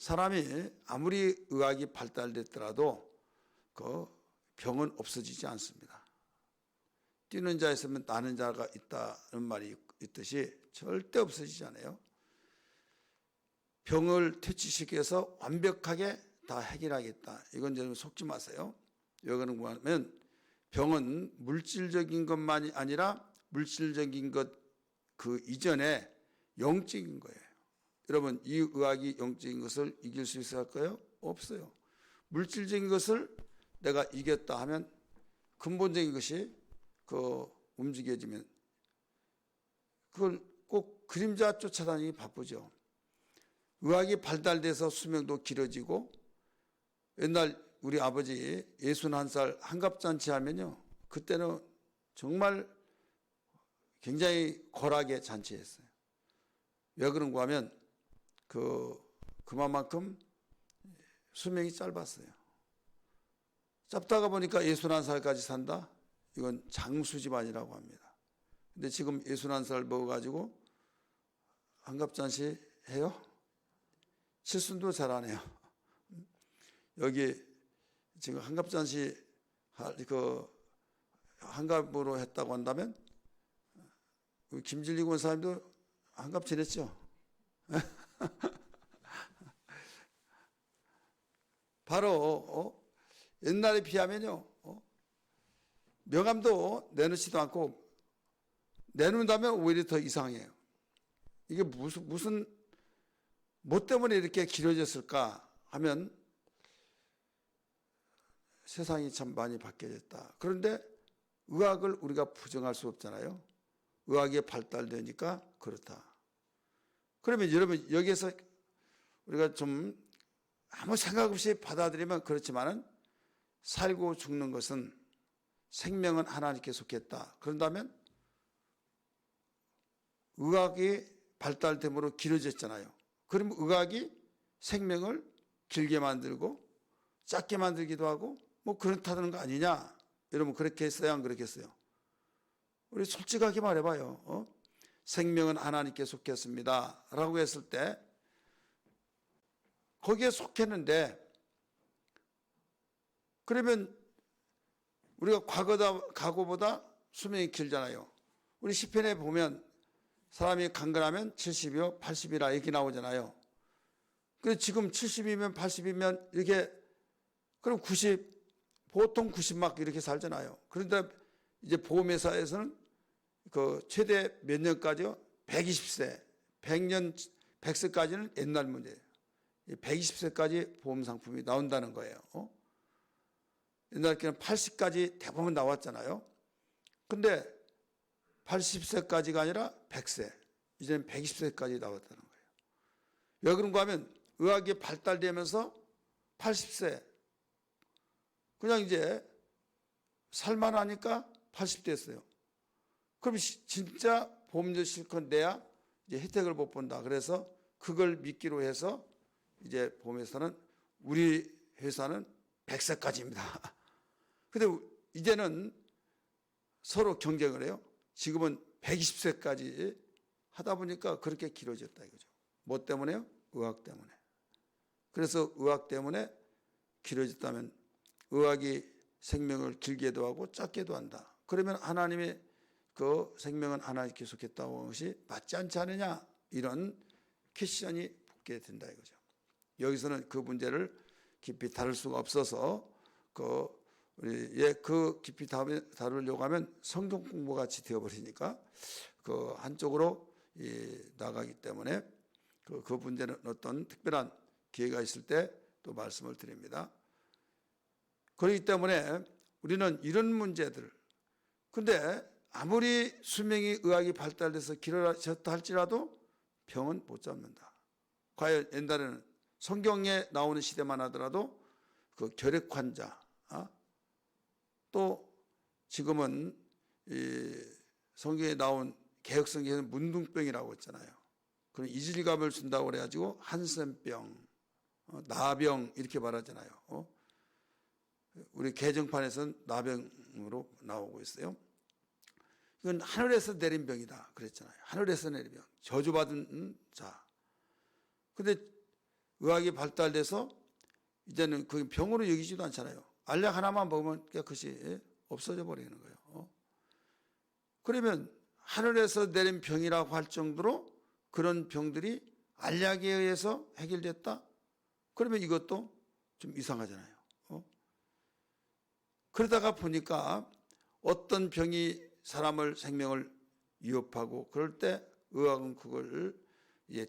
사람이 아무리 의학이 발달됐더라도 그 병은 없어지지 않습니다. 뛰는 자 있으면 나는 자가 있다는 말이 있듯이 절대 없어지지 않아요. 병을 퇴치시키기 위해서 완벽하게 다 해결하겠다. 이건 좀 속지 마세요. 왜 그런가 하면 병은 물질적인 것만이 아니라 물질적인 것 그 이전에 영적인 거예요. 여러분, 이 의학이 영적인 것을 이길 수 있을까요? 없어요. 물질적인 것을 내가 이겼다 하면 근본적인 것이 움직여지면 그걸 꼭 그림자 쫓아다니기 바쁘죠. 의학이 발달돼서 수명도 길어지고 옛날 우리 아버지 61살 한갑잔치 하면요. 그때는 정말 굉장히 고라하게 잔치했어요. 왜 그런가 하면 그만큼 수명이 짧았어요. 짧다가 보니까 61살까지 산다? 이건 장수 집안이라고 합니다. 근데 지금 61살 먹어가지고 한갑잔치 해요? 칠순도 잘 안 해요. 여기 지금 한갑잔치 한갑으로 했다고 한다면 김진리 권사님도 한갑 지냈죠? 바로 옛날에 비하면요. 명함도 내놓지도 않고 내놓는다면 오히려 더 이상해요. 이게 무슨 뭐 때문에 이렇게 길어졌을까 하면 세상이 참 많이 바뀌어졌다. 그런데 의학을 우리가 부정할 수 없잖아요. 의학이 발달되니까 그렇다. 그러면 여러분 여기에서 우리가 좀 아무 생각 없이 받아들이면 그렇지만은 살고 죽는 것은 생명은 하나님께 속했다. 그런다면 의학이 발달됨으로 길어졌잖아요. 그러면 의학이 생명을 길게 만들고 짧게 만들기도 하고 뭐 그렇다는 거 아니냐? 여러분 그렇게 했어요? 안 그렇겠어요? 우리 솔직하게 말해봐요. 생명은 하나님께 속했습니다. 라고 했을 때 거기에 속했는데 그러면 우리가 과거보다 수명이 길잖아요. 우리 시편에 보면 사람이 강건하면 70이요 80이라 이렇게 나오잖아요. 그래서 지금 70이면 80이면 이렇게 그럼 90 보통 90 막 이렇게 살잖아요. 그런데 이제 보험회사에서는 최대 몇 년까지요? 120세, 100년, 100세까지는 옛날 문제예요. 120세까지 보험 상품이 나온다는 거예요. 옛날에는 80까지 대부분 나왔잖아요. 근데 80세까지가 아니라 100세, 이제는 120세까지 나왔다는 거예요. 왜 그런가 하면 의학이 발달되면서 80세, 그냥 이제 살만하니까 80 됐어요. 그럼 진짜 보험료 실컷 내야 이제 혜택을 못 본다. 그래서 그걸 믿기로 해서 이제 보험회사는 우리 회사는 100세까지입니다. 근데 이제는 서로 경쟁을 해요. 지금은 120세까지 하다 보니까 그렇게 길어졌다 이거죠. 뭐 때문에요? 의학 때문에. 그래서 의학 때문에 길어졌다면 의학이 생명을 길게도 하고 짧게도 한다. 그러면 하나님의 그 생명은 하나님께 속했다고 하는 것이 맞지 않지 않느냐, 이런 퀘션이 붙게 된다 이거죠. 여기서는 그 문제를 깊이 다룰 수가 없어서 그 깊이 다루려고 하면 성경 공부 같이 되어버리니까 한쪽으로 나가기 때문에 그 문제는 어떤 특별한 기회가 있을 때 또 말씀을 드립니다. 그렇기 때문에 우리는 이런 문제들, 근데 아무리 수명이 의학이 발달돼서 길어졌다 할지라도 병은 못 잡는다. 과연 옛날에는 성경에 나오는 시대만 하더라도 그 결핵 환자, 또 지금은 성경에 나온 개혁성경에는 문둥병이라고 했잖아요. 그럼 이질감을 준다고 그래가지고 한센병, 나병 이렇게 말하잖아요. 우리 개정판에서는 나병으로 나오고 있어요. 이건 하늘에서 내린 병이다 그랬잖아요. 하늘에서 내린 병, 저주받은 자. 근데 의학이 발달돼서 이제는 그 병으로 여기지도 않잖아요. 알약 하나만 먹으면 깨끗이 없어져 버리는 거예요. 그러면 하늘에서 내린 병이라고 할 정도로 그런 병들이 알약에 의해서 해결됐다? 그러면 이것도 좀 이상하잖아요. 그러다가 보니까 어떤 병이 사람을 생명을 위협하고 그럴 때 의학은 그걸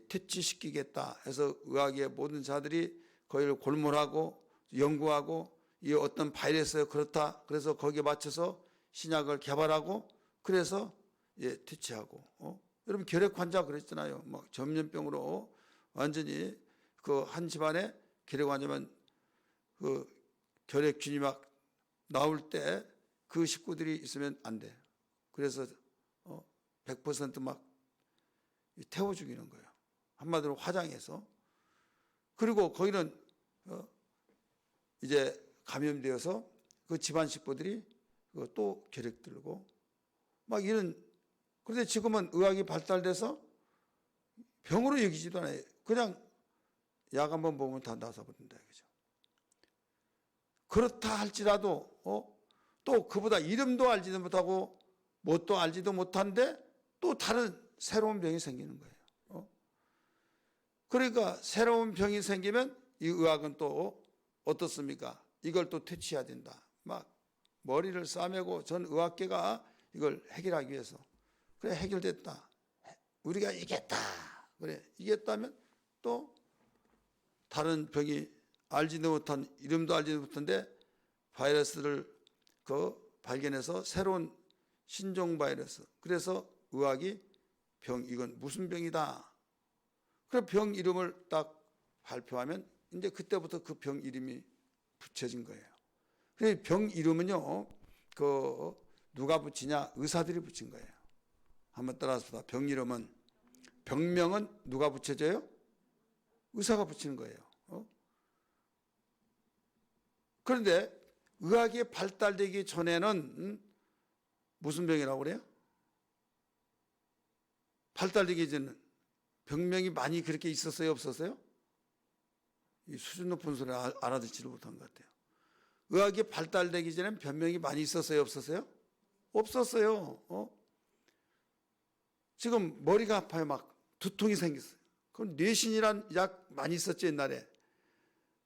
퇴치시키겠다 해서 의학의 모든 자들이 거기를 골몰하고 연구하고 이 어떤 바이러스가 그렇다 그래서 거기에 맞춰서 신약을 개발하고 그래서 퇴치하고 여러분 결핵 환자 그랬잖아요. 막 전염병으로 완전히 그 한 집안에 결핵 환자면 그 결핵균이 막 나올 때 그 식구들이 있으면 안 돼. 그래서 100%막 태워 죽이는 거예요. 한마디로 화장해서. 그리고 거기는 이제 감염되어서 그 집안 식구들이 또 결핵 들고 막 이런. 그런데 지금은 의학이 발달돼서 병으로 여기지도 않아요. 그냥 약 한번 먹으면 다 나서버린다 이거죠. 그렇다 할지라도 또 그보다 이름도 알지도 못하고 뭣도 알지도 못한데 또 다른 새로운 병이 생기는 거예요. 그러니까 새로운 병이 생기면 이 의학은 또 어떻습니까? 이걸 또 퇴치해야 된다. 막 머리를 싸매고 전 의학계가 이걸 해결하기 위해서 그래 해결됐다. 우리가 이겼다. 그래 이겼다면 또 다른 병이 알지도 못한 이름도 알지도 못한데 바이러스를 발견해서 새로운 신종 바이러스. 그래서 의학이 이건 무슨 병이다. 그래서 병 이름을 딱 발표하면 이제 그때부터 그 병 이름이 붙여진 거예요. 그래서 병 이름은요, 누가 붙이냐? 의사들이 붙인 거예요. 한번 따라서 봐. 병 이름은, 병명은 누가 붙여져요? 의사가 붙이는 거예요. 그런데 의학이 발달되기 전에는 무슨 병이라고 그래요? 발달되기 전에는 병명이 많이 그렇게 있었어요? 없었어요? 이 수준 높은 소리 알아듣지를 못한 것 같아요. 의학이 발달되기 전에는 병명이 많이 있었어요? 없었어요? 없었어요. 지금 머리가 아파요. 막 두통이 생겼어요. 그럼 뇌신이란 약 많이 있었죠 옛날에.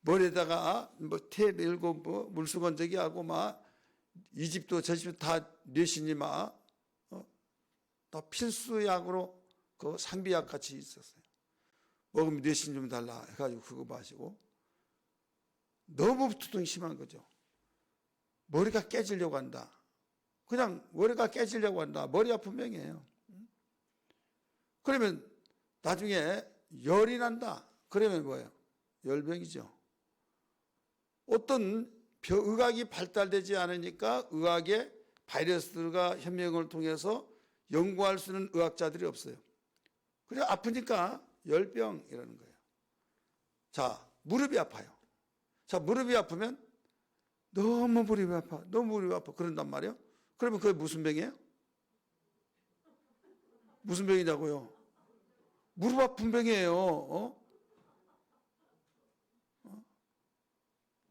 머리에다가 테 밀고 물수건저기 하고 막 이 집도 저 집도 다 뇌신이 다 필수약으로 그 상비약 같이 있었어요. 먹으면 뇌신 좀 달라 해가지고 그거 마시고 너무 두통이 심한 거죠. 머리가 깨지려고 한다. 그냥 머리가 깨지려고 한다. 머리 아픈 병이에요. 그러면 나중에 열이 난다. 그러면 뭐예요? 열병이죠. 어떤 의학이 발달되지 않으니까 의학의 바이러스가 현명을 통해서 연구할 수 있는 의학자들이 없어요. 그래 아프니까 열병이라는 거예요. 자, 무릎이 아파요. 자, 무릎이 아프면 너무 무릎이 아파. 너무 무릎이 아파. 그런단 말이에요. 그러면 그게 무슨 병이에요? 무슨 병이냐고요? 무릎 아픈 병이에요.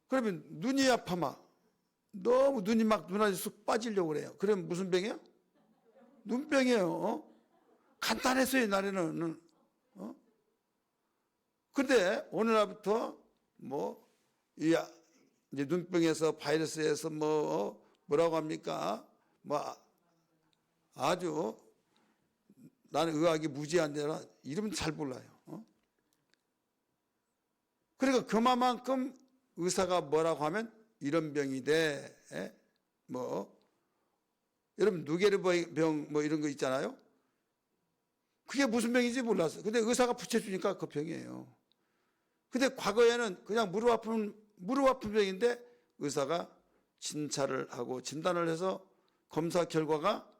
그러면 눈이 아파 막 너무 눈이 막 눈알이 쑥 빠지려고 그래요. 그러면 무슨 병이에요? 눈병이에요. 간단했어요 옛날에는. 근데 오늘날부터 이제 눈병에서 바이러스에서 뭐라고 합니까? 아주 나는 의학이 무지한데라 이름은 잘 몰라요. 그러니까 그만큼 의사가 뭐라고 하면 이런 병이 돼. 여러분 누게르 병 이런 거 있잖아요. 그게 무슨 병인지 몰랐어요. 근데 의사가 붙여주니까 그 병이에요. 근데 과거에는 그냥 무릎 아픈 병인데 의사가 진찰을 하고 진단을 해서 검사 결과가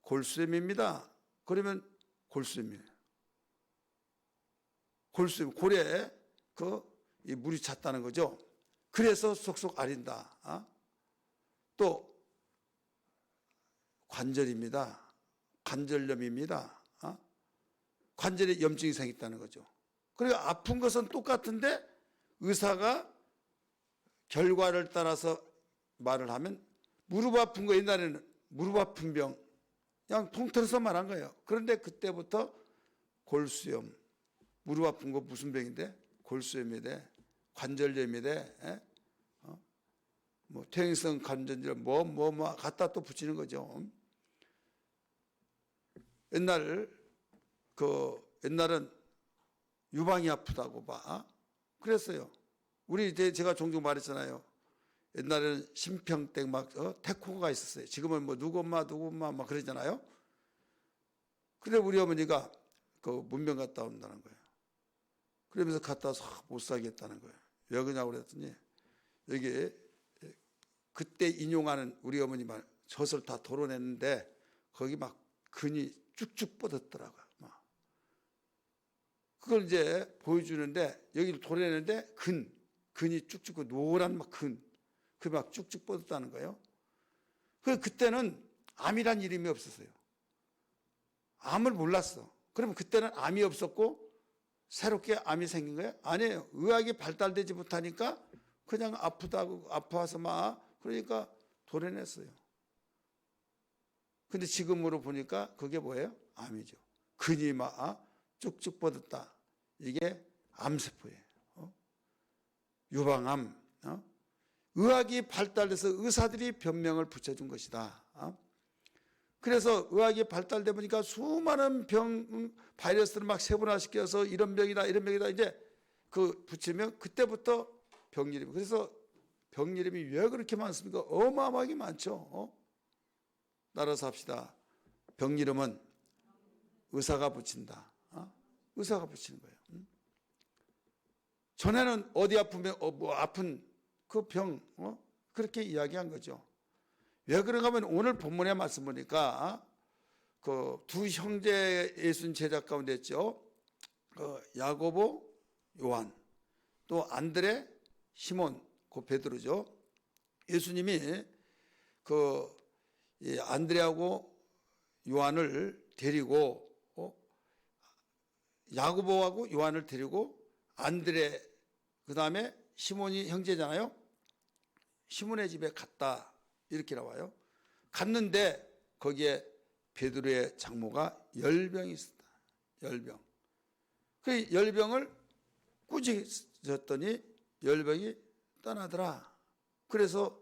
골수염입니다. 그러면 골수염이에요. 골수염, 골에 이 물이 찼다는 거죠. 그래서 속속 아린다. 또 관절입니다. 관절염입니다. 관절에 염증이 생겼다는 거죠. 그리고 아픈 것은 똑같은데 의사가 결과를 따라서 말을 하면 무릎 아픈 거 옛날에는 무릎 아픈 병 그냥 통틀어서 말한 거예요. 그런데 그때부터 골수염 무릎 아픈 거 무슨 병인데 골수염이 돼 관절염이 돼 뭐 퇴행성 관절염 뭐 갖다 또 붙이는 거죠. 옛날은 유방이 아프다고 봐. 그랬어요. 우리 이제 제가 종종 말했잖아요. 옛날에는 심평댁 막 태코가 있었어요. 지금은 뭐 누구 엄마 막 그러잖아요. 그래 우리 어머니가 그 문병 갔다 온다는 거예요. 그러면서 갔다 와서 못 살겠다는 거예요. 왜 그러냐고 그랬더니 여기 그때 인용하는 우리 어머니 말 젖을 다 덜어냈는데 거기 막 근이 쭉쭉 뻗었더라고요. 막. 그걸 이제 보여주는데 여기를 덜어내는데 근이 쭉쭉 노란 막 근. 그 막 쭉쭉 뻗었다는 거예요. 그때는 암이란 이름이 없었어요. 암을 몰랐어. 그러면 그때는 암이 없었고 새롭게 암이 생긴 거예요? 아니에요. 의학이 발달되지 못하니까 그냥 아프다고 아파서 막 그러니까 도려냈어요. 근데 지금으로 보니까 그게 뭐예요? 암이죠. 근이 막 쭉쭉 뻗었다. 이게 암세포예요. 유방암. 의학이 발달돼서 의사들이 변명을 붙여준 것이다. 그래서 의학이 발달돼 보니까 수많은 바이러스를 막 세분화시켜서 이런 병이다 이제 그 붙이면 그때부터 병 이름이. 그래서 병 이름이 왜 그렇게 많습니까? 어마어마하게 많죠. 따라서 합시다. 병 이름은 의사가 붙인다. 의사가 붙이는 거예요. 전에는 어디 아프면 뭐 아픈 그 병 그렇게 이야기한 거죠. 왜 그런가 하면 오늘 본문의 말씀 보니까 그 두 형제 예수님 제자 가운데 있죠. 야고보, 요한, 또 안드레, 시몬, 그 베드로죠. 예수님이 그 안드레하고 요한을 데리고 야고보하고 요한을 데리고 안드레 그다음에 시몬이 형제잖아요. 시몬의 집에 갔다 이렇게 나와요. 갔는데 거기에 베드로의 장모가 열병이 있었다. 열병. 그 열병을 꾸짖었더니 열병이 떠나더라. 그래서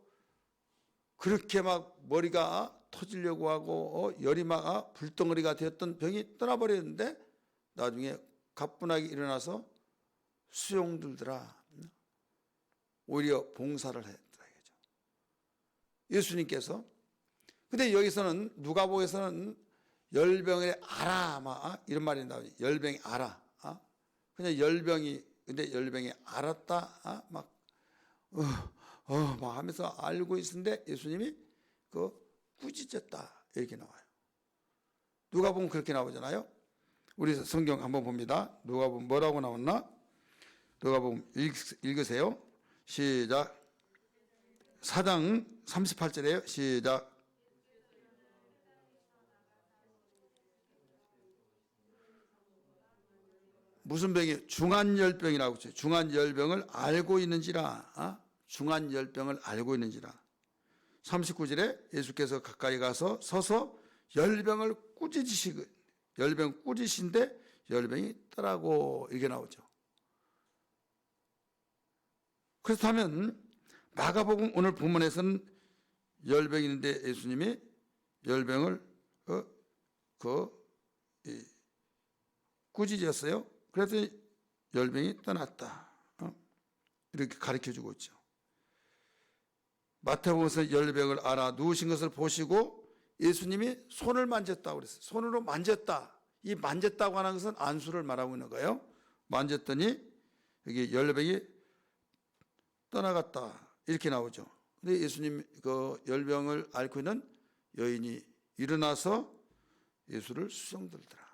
그렇게 막 머리가 터지려고 하고 열이 막 불덩어리가 되었던 병이 떠나버렸는데 나중에 가뿐하게 일어나서 수용 들더라. 오히려 봉사를 했더라. 예수님께서. 근데 여기서는 누가복음에서는 열병에 알아 막 이런 말이 나와요. 열병이 알아. 그냥 열병이 근데 열병이 알았다. 막 하면서 알고 있는데 예수님이 그 꾸짖었다 이렇게 나와요. 누가복음 그렇게 나오잖아요. 우리 성경 한번 봅니다. 누가복음 뭐라고 나왔나? 누가복음 읽으세요. 시작. 4장 38절에요. 시작. 무슨 병이? 중한열병이라고 했죠. 중한열병을 알고 있는지라. 중한열병을 알고 있는지라. 39절에 예수께서 가까이 가서 서서 열병을 꾸짖으시고 열병 꾸짖으신데 열병이 떠나고 이게 나오죠. 그렇다면 마가복음 오늘 본문에서는 열병이 있는데 예수님이 열병을 꾸짖었어요. 그래서 열병이 떠났다. 이렇게 가르쳐주고 있죠. 마태복음에서 열병을 알아 누우신 것을 보시고 예수님이 손을 만졌다고 그랬어요. 손으로 만졌다. 이 만졌다고 하는 것은 안수를 말하고 있는 거예요. 만졌더니 여기 열병이 떠나갔다. 이렇게 나오죠. 근데 예수님 그 열병을 앓고 있는 여인이 일어나서 예수를 수종들더라.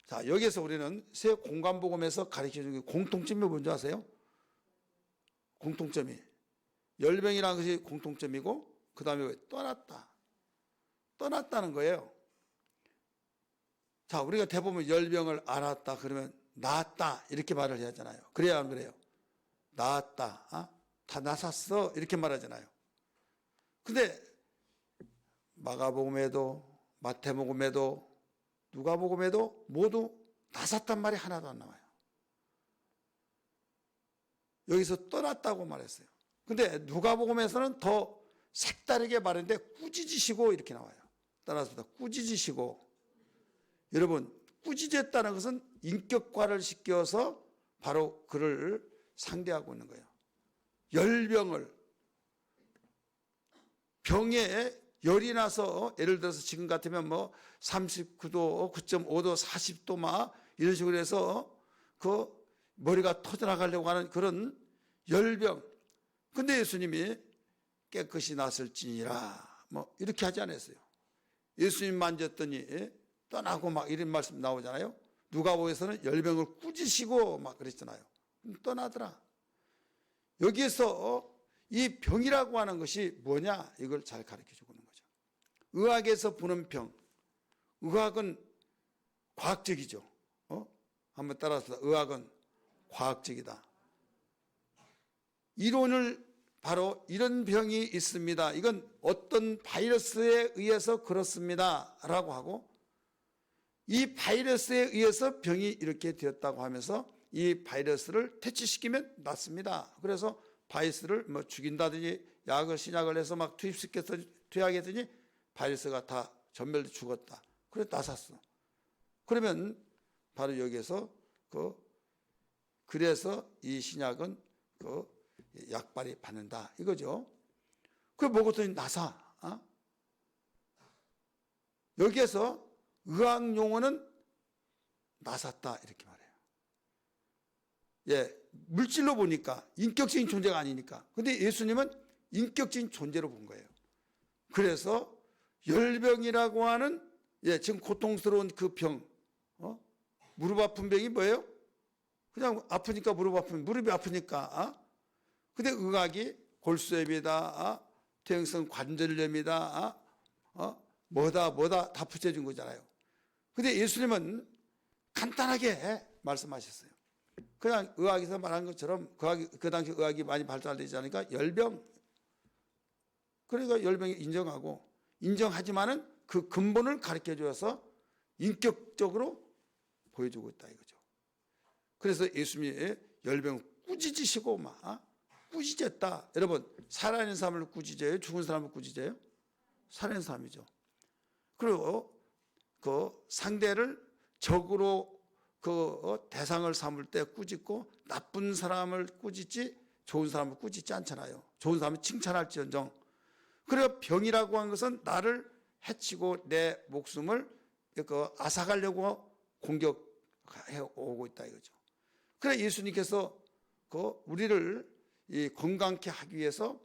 자, 여기에서 우리는 새 공간복음에서 가르쳐주는 공통점이 뭔지 아세요? 공통점이 열병이라는 것이 공통점이고 그 다음에 떠났다. 떠났다는 거예요. 자, 우리가 대부분 열병을 알았다 그러면 나았다 이렇게 말을 해야 하잖아요. 그래야 안 그래요? 나았다, 다 나았어 이렇게 말하잖아요. 근데 마가복음에도 마태복음에도 누가복음에도 모두 나섰단 말이 하나도 안 나와요. 여기서 떠났다고 말했어요. 근데 누가복음에서는 더 색다르게 말했는데 꾸짖으시고 이렇게 나와요. 따라서 꾸짖으시고. 여러분, 꾸짖었다는 것은 인격화를 시켜서 바로 그를 상대하고 있는 거예요. 열병을, 병에 열이 나서 예를 들어서 지금 같으면 뭐 39도, 9.5도, 40도 막 이런 식으로 해서 그 머리가 터져나가려고 하는 그런 열병. 근데 예수님이 깨끗이 났을지니라 뭐 이렇게 하지 않았어요. 예수님 만졌더니 떠나고 막 이런 말씀 나오잖아요. 누가복음에서는 열병을 꾸짖으시고 막 그랬잖아요. 떠나더라. 여기에서 이 병이라고 하는 것이 뭐냐 이걸 잘 가르쳐 주고 있는 거죠. 의학에서 보는 병. 의학은 과학적이죠. 한번 따라서 의학은 과학적이다. 이론을 바로 이런 병이 있습니다. 이건 어떤 바이러스에 의해서 그렇습니다. 라고 하고 이 바이러스에 의해서 병이 이렇게 되었다고 하면서 이 바이러스를 퇴치시키면 낫습니다. 그래서 바이러스를 뭐 죽인다든지 약을 신약을 해서 막 투약했더니 바이러스가 다 전멸돼 죽었다. 그래 나섰어. 그러면 바로 여기에서 그래서 이 신약은 약발이 받는다 이거죠. 그 먹었더니 나사. 여기에서 의학 용어는 나섰다 이렇게 말해요. 예, 물질로 보니까 인격적인 존재가 아니니까. 근데 예수님은 인격적인 존재로 본 거예요. 그래서 열병이라고 하는 지금 고통스러운 그 병, 무릎 아픈 병이 뭐예요? 그냥 아프니까 무릎이 아프니까. 근데 의학이 골수염이다, 퇴행성 관절염이다, 뭐다 다 붙여준 거잖아요. 근데 예수님은 간단하게 말씀하셨어요. 그냥 의학에서 말한 것처럼 그 당시 의학이 많이 발달되지 않으니까 열병. 그러니까 열병이 인정하지만은 그 근본을 가르쳐 줘서 인격적으로 보여주고 있다 이거죠. 그래서 예수님이 열병을 꾸짖으시고 꾸짖었다. 여러분, 살아있는 사람을 꾸짖어요? 죽은 사람을 꾸짖어요? 살아있는 사람이죠. 그리고 그 상대를 적으로 그 대상을 삼을 때 꾸짖고 나쁜 사람을 꾸짖지 좋은 사람을 꾸짖지 않잖아요. 좋은 사람을 칭찬할지언정. 그리고 병이라고 하는 것은 나를 해치고 내 목숨을 앗아가려고 공격해 오고 있다 이거죠. 그래 예수님께서 우리를 건강케 하기 위해서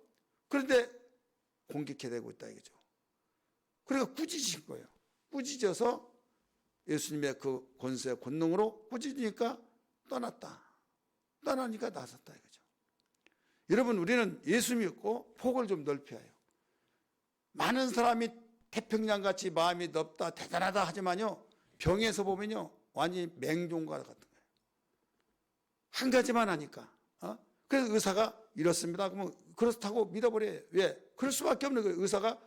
그런데 공격해 되고 있다 이거죠. 그러니까 꾸짖으신 거예요. 꾸짖어서 예수님의 그 권세 권능으로 꾸짖으니까 떠나니까 나섰다 이거죠. 여러분, 우리는 예수 믿고 폭을 좀 넓혀야 해요. 많은 사람이 태평양같이 마음이 넓다 대단하다 하지만요, 병에서 보면요 완전히 맹종과 같은 거예요. 한 가지만 하니까. 그래서 의사가 이렇습니다. 그러면 그렇다고 믿어버려요. 왜? 그럴 수밖에 없는 거예요. 의사가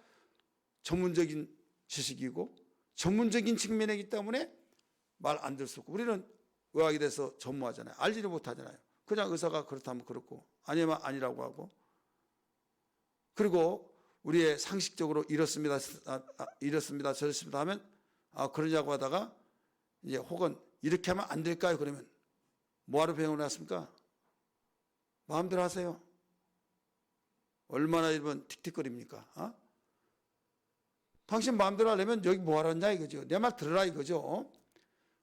전문적인 지식이고 전문적인 측면이기 때문에 말 안 들 수 없고, 우리는 의학에 대해서 전무하잖아요. 알지를 못하잖아요. 그냥 의사가 그렇다면 그렇고 아니면 아니라고 하고, 그리고 우리의 상식적으로 이렇습니다 저렇습니다 하면 그러냐고 하다가 이제 혹은 이렇게 하면 안 될까요? 그러면 뭐하러 병원에 왔습니까? 마음대로 하세요. 얼마나 이러면 틱틱거립니까? 당신 마음대로 하려면 여기 뭐하러 왔냐 이거죠. 내 말 들으라 이거죠.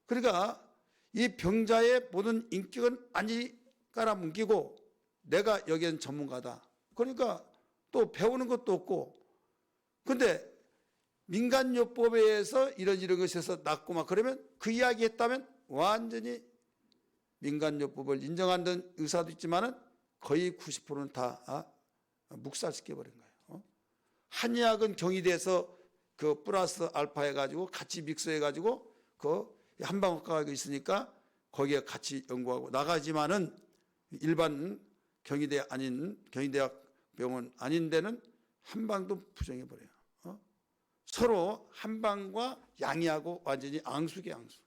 그러니까 이 병자의 모든 인격은 아니 깔아뭉기고 내가 여기엔 전문가다. 그러니까 또 배우는 것도 없고, 근데 민간요법에 의해서 이런 것에서 낫고 막 그러면 그 이야기 했다면 완전히 민간요법을 인정하는 의사도 있지만은 거의 90%는 다 묵살시켜버린 거예요. 한의학은 경희대에서 그 플러스 알파 해가지고 같이 믹스해가지고 그 한방효과가 있으니까 거기에 같이 연구하고 나가지만은 일반 경희대 아닌 경희대학 병원 아닌 데는 한방도 부정해 버려요. 서로 한방과 양이하고 완전히 앙숙이 앙숙.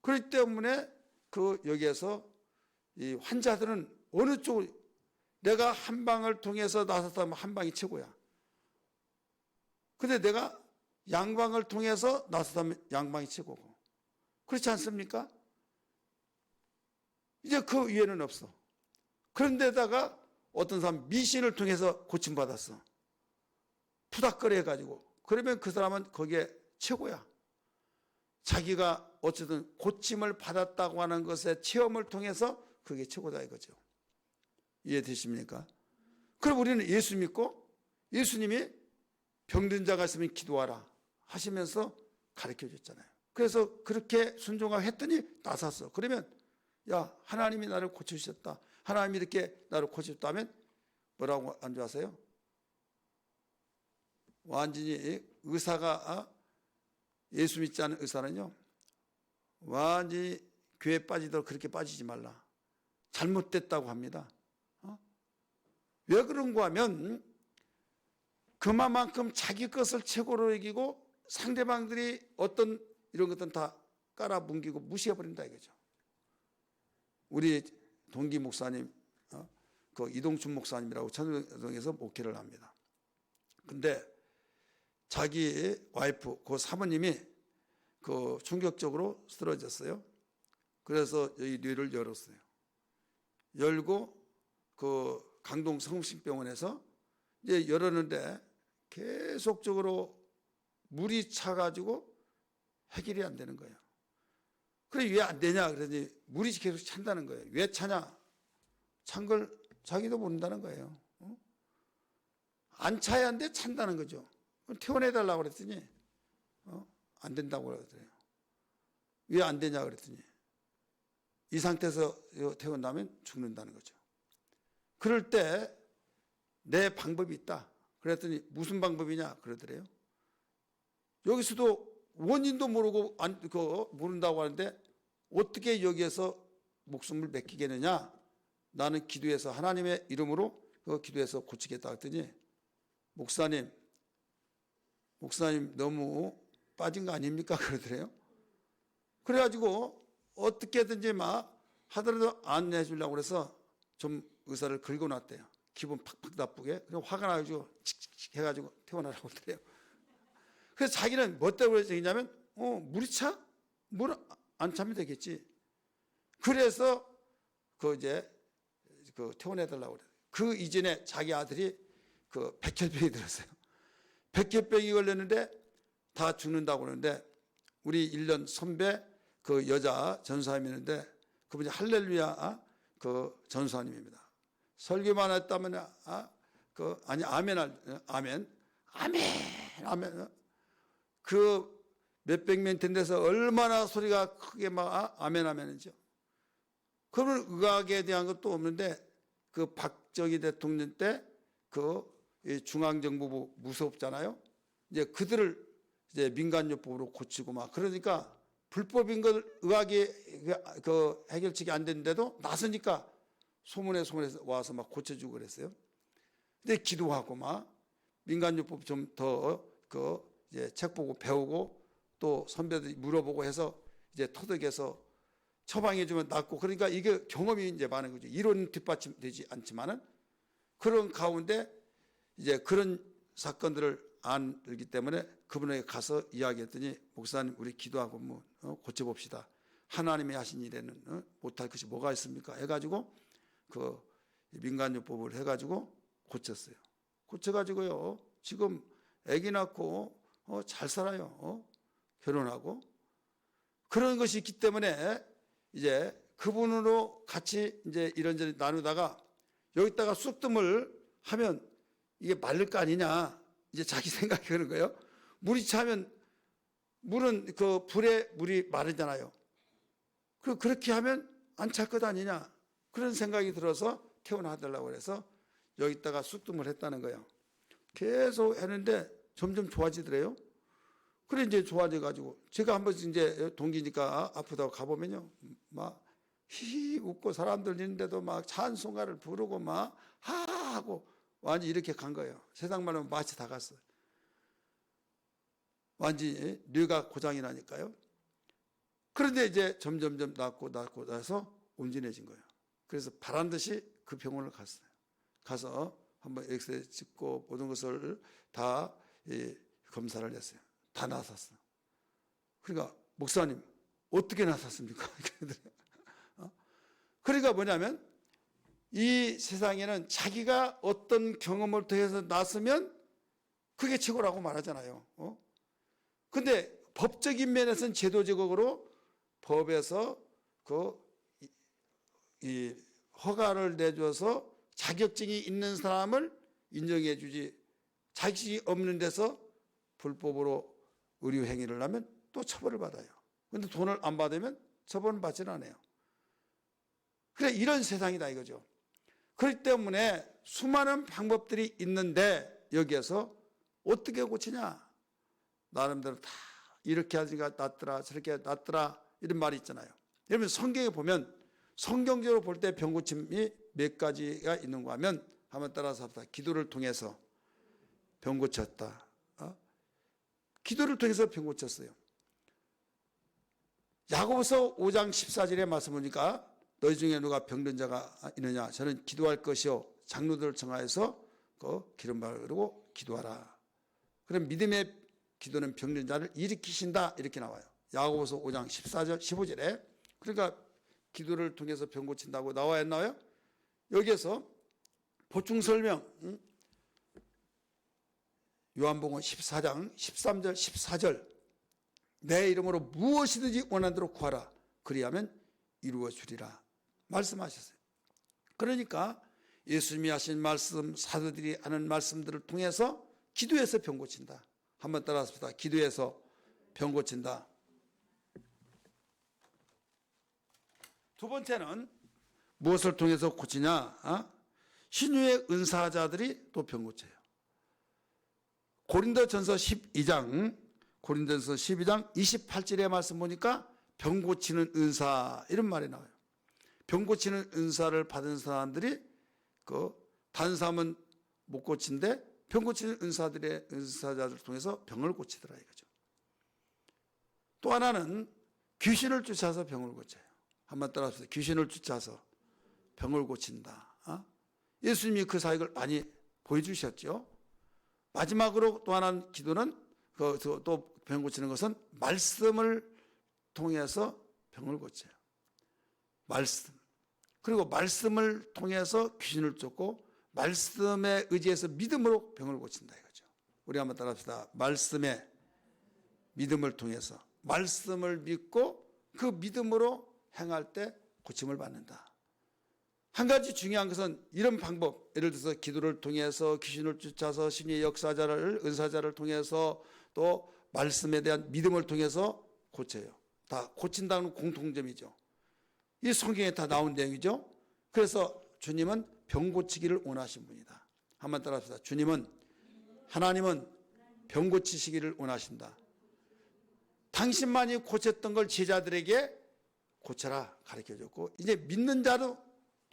그렇기 때문에 그 여기에서 이 환자들은 어느 쪽을 내가 한방을 통해서 나섰다면 한방이 최고야. 근데 내가 양방을 통해서 나섰다면 양방이 최고고. 그렇지 않습니까? 이제 그 위에는 없어. 그런데다가 어떤 사람 미신을 통해서 고침받았어. 푸닥거려 해가지고. 그러면 그 사람은 거기에 최고야. 자기가 어쨌든 고침을 받았다고 하는 것의 체험을 통해서 그게 최고다 이거죠. 이해되십니까? 그럼 우리는 예수 믿고 예수님이 병든 자가 있으면 기도하라 하시면서 가르쳐 줬잖아요. 그래서 그렇게 순종하고 했더니 나섰어. 그러면 야, 하나님이 나를 고쳐주셨다. 하나님이 이렇게 나를 고쳐줬다면 뭐라고 안 좋아하세요? 완전히 의사가 예수 믿지 않은 의사는요, 완전히 교회 빠지도록 그렇게 빠지지 말라. 잘못됐다고 합니다. 왜 그런가 하면 그만큼 자기 것을 최고로 여기고 상대방들이 어떤 이런 것들은 다 깔아뭉개고 무시해버린다 이거죠. 우리 동기 목사님, 그 이동춘 목사님이라고 천정동에서 목회를 합니다. 근데 자기 와이프, 그 사모님이 그 충격적으로 쓰러졌어요. 그래서 여기 뇌를 열었어요. 열고 그 강동 성심병원에서 이제 열었는데 계속적으로 물이 차가지고 해결이 안 되는 거예요. 그래 왜 안 되냐 그러더니 물이 계속 찬다는 거예요. 왜 차냐? 찬 걸 자기도 모른다는 거예요. 안 차야 하는데 찬다는 거죠. 퇴원해달라고 그랬더니 안 된다고 그러더래요. 왜 안 되냐 그랬더니 이 상태에서 퇴원하면 죽는다는 거죠. 그럴 때 내 방법이 있다. 그랬더니 무슨 방법이냐 그러더래요. 여기서도 원인도 모르고 모른다고 하는데 어떻게 여기에서 목숨을 맡기겠느냐? 나는 기도해서 하나님의 이름으로 기도해서 고치겠다 했더니 목사님 너무 빠진 거 아닙니까? 그러더래요. 그래가지고 어떻게든지 막 하더라도 안 해주려고 그래서 좀 의사를 긁어놨대요. 기분 팍팍 나쁘게. 그냥 화가 나가지고 칙칙칙 해가지고 퇴원하라고 그래요. 그래서 자기는 뭐 때문에 그러냐면 물이 차? 물 안 차면 되겠지. 그래서 이제 퇴원해달라고 그래요. 그 이전에 자기 아들이 백혈병이 들었어요. 백혈병이 걸렸는데 다 죽는다고 그러는데 우리 1년 선배 그 여자 전사님이 있는데 그분이 할렐루야 전사님입니다. 설교만 했다면 아멘 그 몇백 명 된 데서 얼마나 소리가 크게 막 아멘 아멘이죠. 그러면 의학에 대한 것도 없는데 그 박정희 대통령 때 중앙정보부 무섭잖아요. 이제 그들을 이제 민간요법으로 고치고 막 그러니까 불법인 걸 의학이 해결책이 안 됐는데도 나서니까 소문에서 와서 막 고쳐주고 그랬어요. 근데 기도하고 막 민간요법 좀 더 이제 책 보고 배우고 또 선배들이 물어보고 해서 이제 터득해서 처방해주면 낫고 그러니까 이게 경험이 이제 많은 거죠. 이론 뒷받침되지 않지만은 그런 가운데 이제 그런 사건들을 알기 때문에 그분에게 가서 이야기했더니 목사님 우리 기도하고 고쳐봅시다. 하나님이 하신 일에는 못할 것이 뭐가 있습니까? 해가지고 민간요법을 해가지고 고쳤어요. 고쳐가지고요 지금 아기 낳고 잘 살아요. 결혼하고 그런 것이 있기 때문에 이제 그분으로 같이 이제 이런저런 나누다가 여기다가 쑥뜸을 하면 이게 마를 거 아니냐 이제 자기 생각이 그런 거예요. 물이 차면 물은 불에 물이 마르잖아요. 그렇게 하면 안 찰 것 아니냐 그런 생각이 들어서 퇴원하달라고 해서 여기다가 쑥뜸을 했다는 거예요. 계속 했는데 점점 좋아지더래요. 그래 이제 좋아져 가지고 제가 한번 이제 동기니까 아프다고 가보면요, 막 히히 웃고 사람들 있는데도 막 찬송가를 부르고 막 하하하고 완전 이렇게 간 거예요. 세상 말로 마치 다 갔어요. 완전히 뇌가 고장이 나니까요. 그런데 이제 점점점 낫고 나서 온전해진 거예요. 그래서 바란 듯이 그 병원을 갔어요. 가서 한번 엑스레이 찍고 모든 것을 다 검사를 했어요. 다 나섰어요. 그러니까 목사님 어떻게 나섰습니까? 그러니까 뭐냐면 이 세상에는 자기가 어떤 경험을 통해서 났으면 그게 최고라고 말하잖아요. 근데 법적인 면에서는 제도적으로 법에서 이 허가를 내줘서 자격증이 있는 사람을 인정해 주지, 자격증이 없는 데서 불법으로 의료 행위를 하면 또 처벌을 받아요. 그런데 돈을 안 받으면 처벌을 받지는 않아요. 그래, 이런 세상이다 이거죠. 그렇기 때문에 수많은 방법들이 있는데 여기에서 어떻게 고치냐? 나름대로 다 이렇게 하니까 낫더라, 저렇게 낫더라, 이런 말이 있잖아요. 여러분 성경에 보면 성경적으로 볼 때 병 고침이 몇 가지가 있는가 하면 한번 따라서 합시다. 기도를 통해서 병 고쳤다. 기도를 통해서 병 고쳤어요. 야고보서 5장 14절에 말씀 보니까 너희 중에 누가 병든 자가 있느냐? 저는 기도할 것이요 장로들을 청하여서 기름 바르고 기도하라. 그럼 믿음의 기도는 병든 자를 일으키신다 이렇게 나와요. 야고보서 5장 14절 15절에. 그러니까 기도를 통해서 병 고친다고 나와 있나요? 여기에서 보충 설명, 요한복음 14장 13절 14절, 내 이름으로 무엇이든지 원하는 대로 구하라. 그리하면 이루어 주리라 말씀하셨어요. 그러니까 예수님이 하신 말씀, 사도들이 하는 말씀들을 통해서 기도해서 병 고친다. 한번 따라합시다. 기도해서 병 고친다. 두 번째는 무엇을 통해서 고치냐? 신유의 은사자들이 또 병 고쳐요. 고린도전서 12장 28절의 말씀 보니까 병 고치는 은사 이런 말이 나와요. 병 고치는 은사를 받은 사람들이 다른 사람은 못 고친데 병 고치는 은사자들을 통해서 병을 고치더라 이거죠. 또 하나는 귀신을 쫓아서 병을 고쳐요. 한번 따라하세요. 귀신을 쫓아서 병을 고친다. 예수님이 그 사역을 많이 보여주셨죠. 마지막으로 또 하나는 기도는 또 병 고치는 것은 말씀을 통해서 병을 고쳐요. 말씀. 그리고 말씀을 통해서 귀신을 쫓고 말씀에 의지해서 믿음으로 병을 고친다 이거죠. 우리 한번 따라합시다. 말씀에 믿음을 통해서 말씀을 믿고 그 믿음으로 행할 때 고침을 받는다. 한 가지 중요한 것은 이런 방법, 예를 들어서 기도를 통해서 귀신을 쫓아서 신의 역사자를 은사자를 통해서 또 말씀에 대한 믿음을 통해서 고쳐요. 다 고친다는 공통점이죠. 이 성경에 다 나온 내용이죠. 그래서 주님은 병 고치기를 원하신 분이다. 한번 따라합시다. 하나님은 병 고치시기를 원하신다. 당신만이 고쳤던 걸 제자들에게 고쳐라 가르쳐줬고 이제 믿는 자도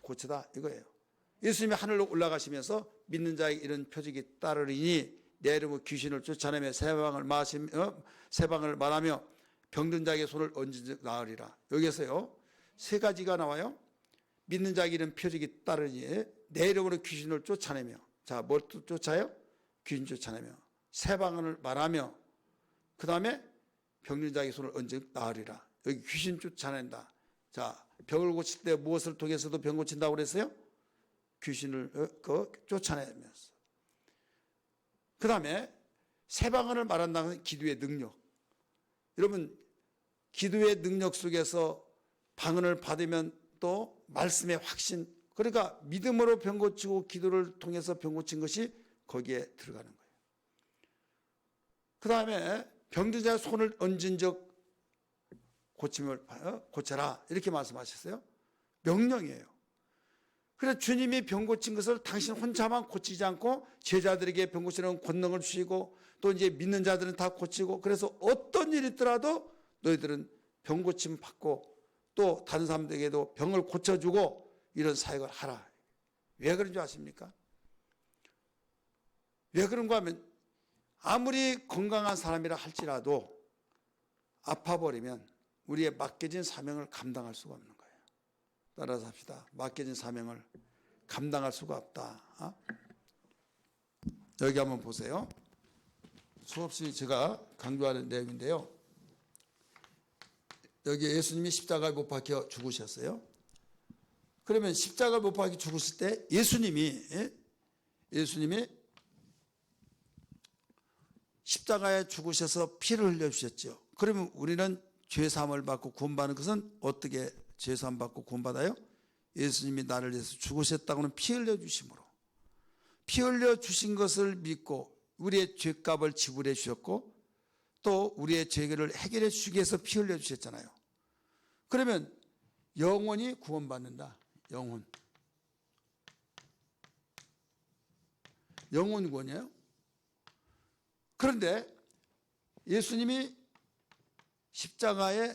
고쳐다 이거예요. 예수님이 하늘로 올라가시면서 믿는 자에게 이런 표적이 따르리니 내 이름으로 귀신을 쫓아내며 세방을 말하며 병든 자에게 손을 얹은 즉 나으리라. 여기에서요 세 가지가 나와요. 믿는 자에게 이런 표적이 따르니 내 이름으로 귀신을 쫓아내며, 자, 뭘 쫓아요? 귀신 쫓아내며 세방을 말하며 그 다음에 병든 자에게 손을 얹은 즉 나으리라. 여기 귀신 쫓아낸다. 자, 병을 고칠 때 무엇을 통해서도 병 고친다고 그랬어요? 귀신을 쫓아내면서. 그 다음에 세방언을 말한다는 기도의 능력. 여러분 기도의 능력 속에서 방언을 받으면 또 말씀의 확신, 그러니까 믿음으로 병 고치고 기도를 통해서 병 고친 것이 거기에 들어가는 거예요. 그 다음에 병든 자의 손을 얹은 적 고침을 고쳐라 이렇게 말씀하셨어요. 명령이에요. 그래서 주님이 병 고친 것을 당신 혼자만 고치지 않고 제자들에게 병 고치는 권능을 주시고 또 이제 믿는 자들은 다 고치고, 그래서 어떤 일이 있더라도 너희들은 병 고침 받고 또 다른 사람들에게도 병을 고쳐주고 이런 사역을 하라. 왜 그런 줄 아십니까? 왜 그런가 하면 아무리 건강한 사람이라 할지라도 아파버리면 우리의 맡겨진 사명을 감당할 수가 없는 거예요. 따라서 합시다. 맡겨진 사명을 감당할 수가 없다. 여기 한번 보세요. 수없이 제가 강조하는 내용인데요. 여기 예수님이 십자가에 못 박혀 죽으셨어요. 그러면 십자가에 못 박혀 죽으실 때 예수님이 십자가에 죽으셔서 피를 흘려주셨죠. 그러면 우리는 죄사함을 받고 구원받는 것은 어떻게 죄사함 받고 구원받아요? 예수님이 나를 위해서 죽으셨다고는 피 흘려주심으로, 피 흘려주신 것을 믿고 우리의 죄값을 지불해 주셨고 또 우리의 죄를 해결해 주시기 위해서 피 흘려주셨잖아요. 그러면 영혼이 구원받는다. 영혼 구원이에요. 그런데 예수님이 십자가에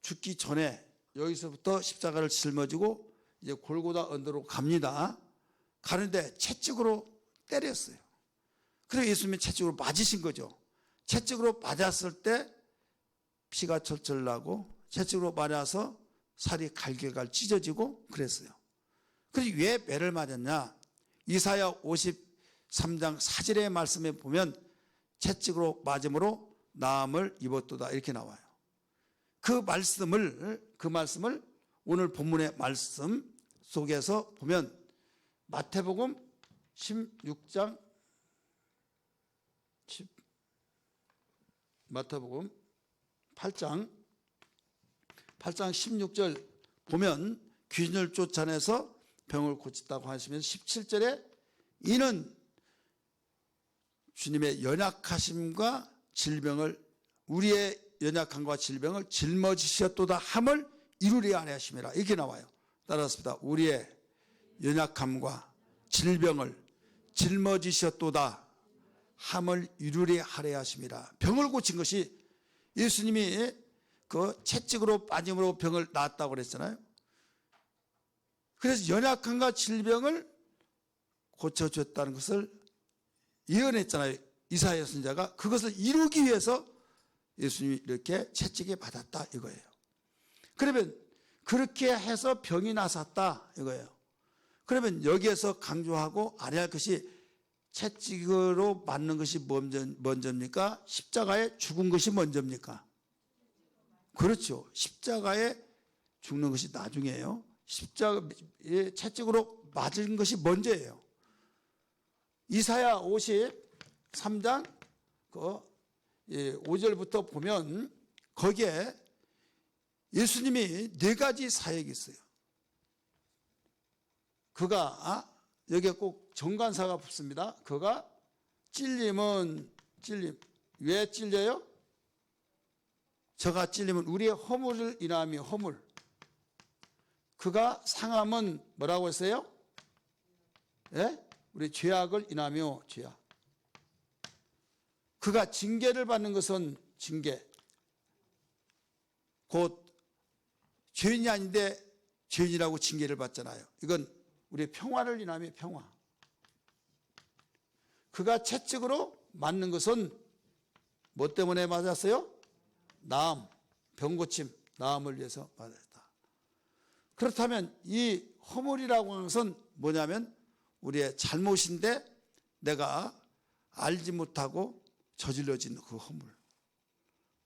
죽기 전에 여기서부터 십자가를 짊어지고 이제 골고다 언덕으로 갑니다. 가는데 채찍으로 때렸어요. 그래서 예수님이 채찍으로 맞으신 거죠. 채찍으로 맞았을 때 피가 철철 나고 채찍으로 맞아서 살이 갈길갈 찢어지고 그랬어요. 그래서 왜 매를 맞았냐? 이사야 53장 4절의 말씀에 보면 채찍으로 맞음으로 나음을 입었도다 이렇게 나와요. 그 말씀을 오늘 본문의 말씀 속에서 보면 마태복음 16장 마태복음 8장 16절 보면 귀신을 쫓아내서 병을 고쳤다고 하시면서 17절에 이는 주님의 연약하심과 질병을 우리의 연약함과 질병을 짊어지셨도다 함을 이루려 하려 하심이라 이렇게 나와요. 따라서 우리의 연약함과 질병을 짊어지셨도다 함을 이루려 하려 하심이라. 병을 고친 것이 예수님이 그 채찍으로 빠짐으로 병을 낫다고 그랬잖아요. 그래서 연약함과 질병을 고쳐줬다는 것을 예언했잖아요. 이사야 선지자가 그것을 이루기 위해서 예수님이 이렇게 채찍에 받았다 이거예요. 그러면 그렇게 해서 병이 나섰다 이거예요. 그러면 여기에서 강조하고 알아야 할 것이 채찍으로 맞는 것이 먼저입니까? 십자가에 죽은 것이 먼저입니까? 그렇죠. 십자가에 죽는 것이 나중이에요. 십자가에 채찍으로 맞은 것이 먼저예요. 이사야 53장 5절부터 보면 거기에 예수님이 4가지 사역이 있어요. 그가 여기에 꼭 정관사가 붙습니다. 그가 찔림. 왜 찔려요? 저가 찔리면 우리의 허물을 인하며 허물. 그가 상함은 뭐라고 했어요? 예? 우리 죄악을 인하며 죄악. 그가 징계를 받는 것은 징계. 곧 죄인이 아닌데 죄인이라고 징계를 받잖아요. 이건 우리의 평화를 인하며 평화. 그가 채찍으로 맞는 것은 뭐 때문에 맞았어요? 나음, 병고침, 나음을 위해서 맞았다. 그렇다면 이 허물이라고 하는 것은 뭐냐면 우리의 잘못인데 내가 알지 못하고 저질러진 그 허물.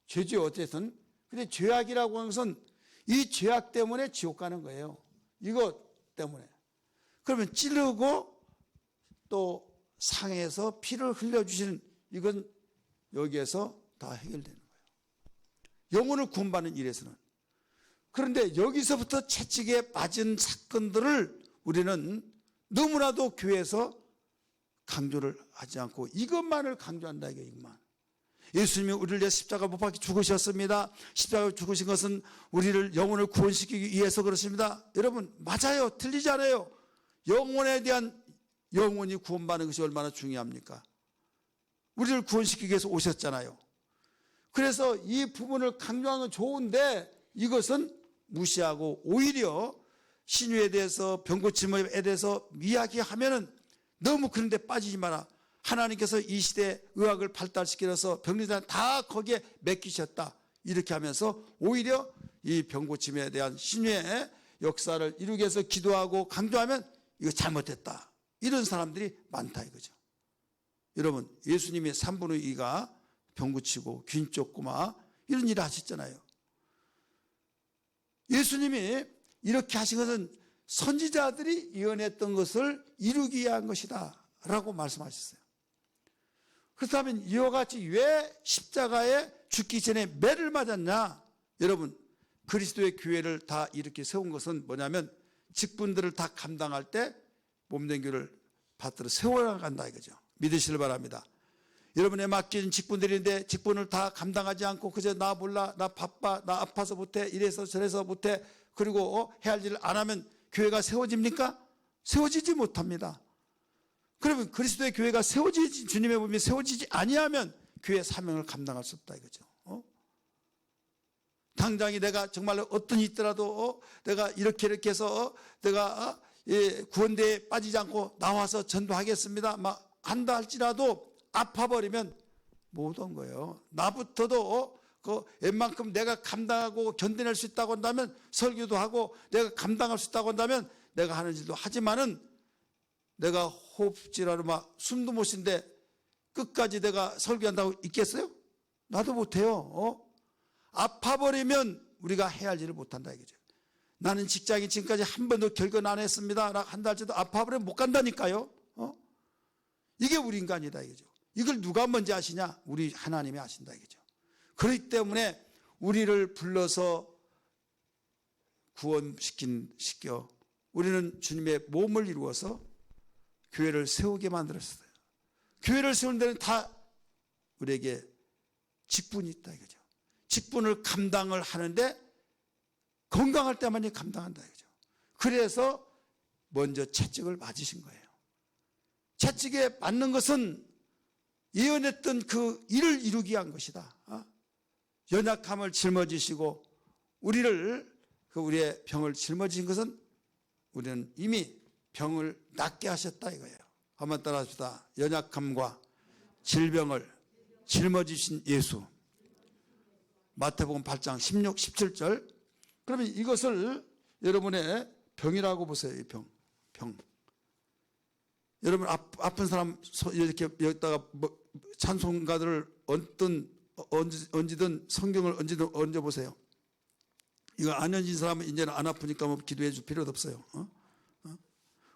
죄죠 어쨌든. 근데 죄악이라고 하는 것은 이 죄악 때문에 지옥 가는 거예요. 이것 때문에. 그러면 찌르고 또 상해서 피를 흘려주시는 이건 여기에서 다 해결되는 거예요. 영혼을 구원받는 일에서는. 그런데 여기서부터 채찍에 빠진 사건들을 우리는 너무나도 교회에서 강조를 하지 않고 이것만을 강조한다 이것만. 예수님이 우리를 위해 십자가 못 박혀 죽으셨습니다. 십자가 죽으신 것은 우리를 영혼을 구원시키기 위해서 그렇습니다. 여러분 맞아요. 틀리지 않아요. 영혼에 대한 영혼이 구원받는 것이 얼마나 중요합니까? 우리를 구원시키기 위해서 오셨잖아요. 그래서 이 부분을 강조하는 건 좋은데 이것은 무시하고 오히려 신유에 대해서 병고침에 대해서 이야기하면은 너무 그런 데 빠지지 마라. 하나님께서 이 시대에 의학을 발달시켜서 병리자는 다 거기에 맡기셨다. 이렇게 하면서 오히려 이 병고침에 대한 신유의 역사를 이루기 위해서 기도하고 강조하면 이거 잘못됐다. 이런 사람들이 많다 이거죠. 여러분, 예수님이 3분의 2가 병 고치고 귀인 쫓고 막 이런 일을 하셨잖아요. 예수님이 이렇게 하신 것은 선지자들이 예언했던 것을 이루기 위한 것이다 라고 말씀하셨어요. 그렇다면 이와 같이 왜 십자가에 죽기 전에 매를 맞았냐? 여러분, 그리스도의 교회를 다 이렇게 세운 것은 뭐냐면 직분들을 다 감당할 때 몸된 교회를 받들어 세워나간다 이거죠. 믿으시길 바랍니다. 여러분의 맡긴 직분들인데 직분을 다 감당하지 않고 그저 나 몰라, 나 바빠, 나 아파서 못해, 이래서 저래서 못해, 그리고 해야 할 일을 안 하면 교회가 세워집니까? 세워지지 못합니다. 그러면 그리스도의 교회가 세워지지, 주님의 몸이 세워지지 아니하면 교회의 사명을 감당할 수 없다 이거죠. 당장이 내가 정말로 어떤 일이 있더라도 내가 이렇게 해서 내가 구원대에 빠지지 않고 나와서 전도하겠습니다 막 한다 할지라도 아파버리면 못 온 거예요. 나부터도 그 웬만큼 내가 감당하고 견뎌낼 수 있다고 한다면 설교도 하고 내가 감당할 수 있다고 한다면 내가 하는 일도 하지만은 내가 호흡질하러 막 숨도 못 쉬는데 끝까지 내가 설교한다고 있겠어요? 나도 못해요. 아파버리면 우리가 해야 할 일을 못한다 이거죠. 나는 직장이 지금까지 한 번도 결근 안 했습니다. 한다 할지도 아파버리면 못 간다니까요. 이게 우리 인간이다 이거죠. 이걸 누가 먼저 아시냐? 우리 하나님이 아신다 이거죠. 그렇기 때문에 우리를 불러서 구원시켜 우리는 주님의 몸을 이루어서 교회를 세우게 만들었어요. 교회를 세우는 데는 다 우리에게 직분이 있다 이거죠. 직분을 감당을 하는데 건강할 때만이 감당한다 이거죠. 그래서 먼저 채찍을 맞으신 거예요. 채찍에 맞는 것은 예언했던 그 일을 이루기 위한 것이다. 연약함을 짊어지시고 우리의 병을 짊어지신 것은 우리는 이미 병을 낫게 하셨다 이거예요. 한번 따라합시다. 연약함과 질병을 짊어지신 예수. 마태복음 8장 16, 17절. 그러면 이것을 여러분의 병이라고 보세요. 이 병. 여러분 아픈 사람 이렇게 여기다가 찬송가들을 얹든 성경을 얹어보세요. 이거 안 얹은 사람은 이제는 안 아프니까 뭐 기도해 줄 필요도 없어요.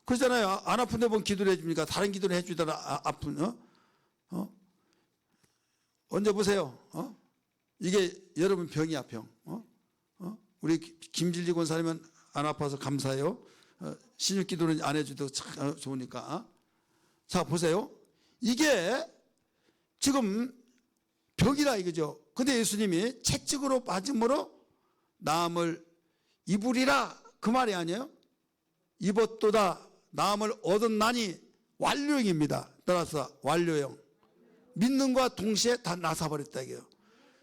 그러잖아요. 안 아픈데 뭔 기도를 해줍니까? 다른 기도를 해주더라 아픈. 얹어보세요. 이게 여러분 병이야 병. 우리 김진리 권사님은 안 아파서 감사해요. 신육 기도는 안 해줘도 참 좋으니까. 자 보세요. 이게 지금 병이라 이거죠. 근데 예수님이 채찍으로 맞음으로 나음을 입으리라 그 말이 아니에요. 입었도다 나음을 얻었나니 완료형입니다. 따라서 완료형. 믿는과 동시에 다 나사버렸다 이게요.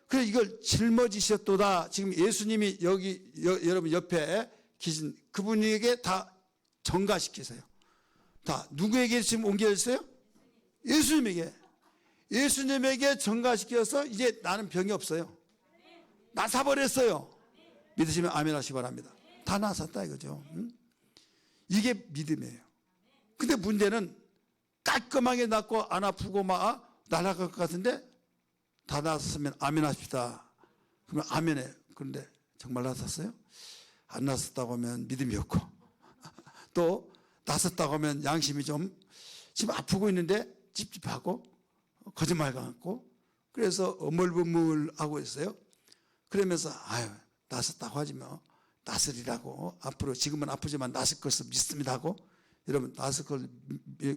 그래서 이걸 짊어지셨도다. 지금 예수님이 여기 여러분 옆에 계신 그분에게 다 전가시키세요. 다 누구에게 지금 옮겨졌어요? 예수님에게 전가시켜서 이제 나는 병이 없어요. 나사버렸어요. 믿으시면 아멘 하시기 바랍니다. 다 나섰다 이거죠. 이게 믿음이에요. 근데 문제는 깔끔하게 낫고 안 아프고 막 날아갈 것 같은데 다 나섰으면 아멘 하십시다. 그러면 아멘해. 그런데 정말 나섰어요? 안 나섰다고 하면 믿음이 없고 또 나섰다고 하면 양심이 좀 지금 아프고 있는데 찝찝하고 거짓말 같고 그래서 어물버물하고 있어요. 그러면서 아유 나섰다고 하지 뭐 나서리라고 앞으로 지금은 아프지만 나설 것을 믿습니다 하고 여러분 나설 걸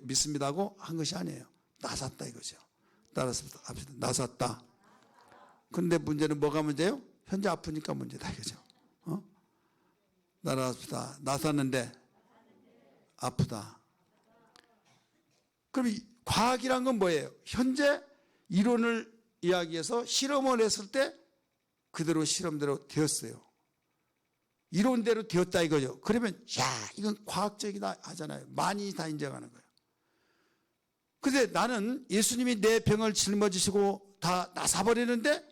믿습니다 하고 한 것이 아니에요. 나섰다 이거죠. 따라서 합시다. 나섰다. 근데 문제는 뭐가 문제예요? 현재 아프니까 문제다 이거죠. 나섰다. 나섰는데 아프다. 그럼 이 과학이란 건 뭐예요? 현재 이론을 이야기해서 실험을 했을 때 그대로 실험대로 되었어요. 이론대로 되었다 이거죠. 그러면 야 이건 과학적이다 하잖아요. 많이 다 인정하는 거예요. 근데 나는 예수님이 내 병을 짊어지시고 다 나사버리는데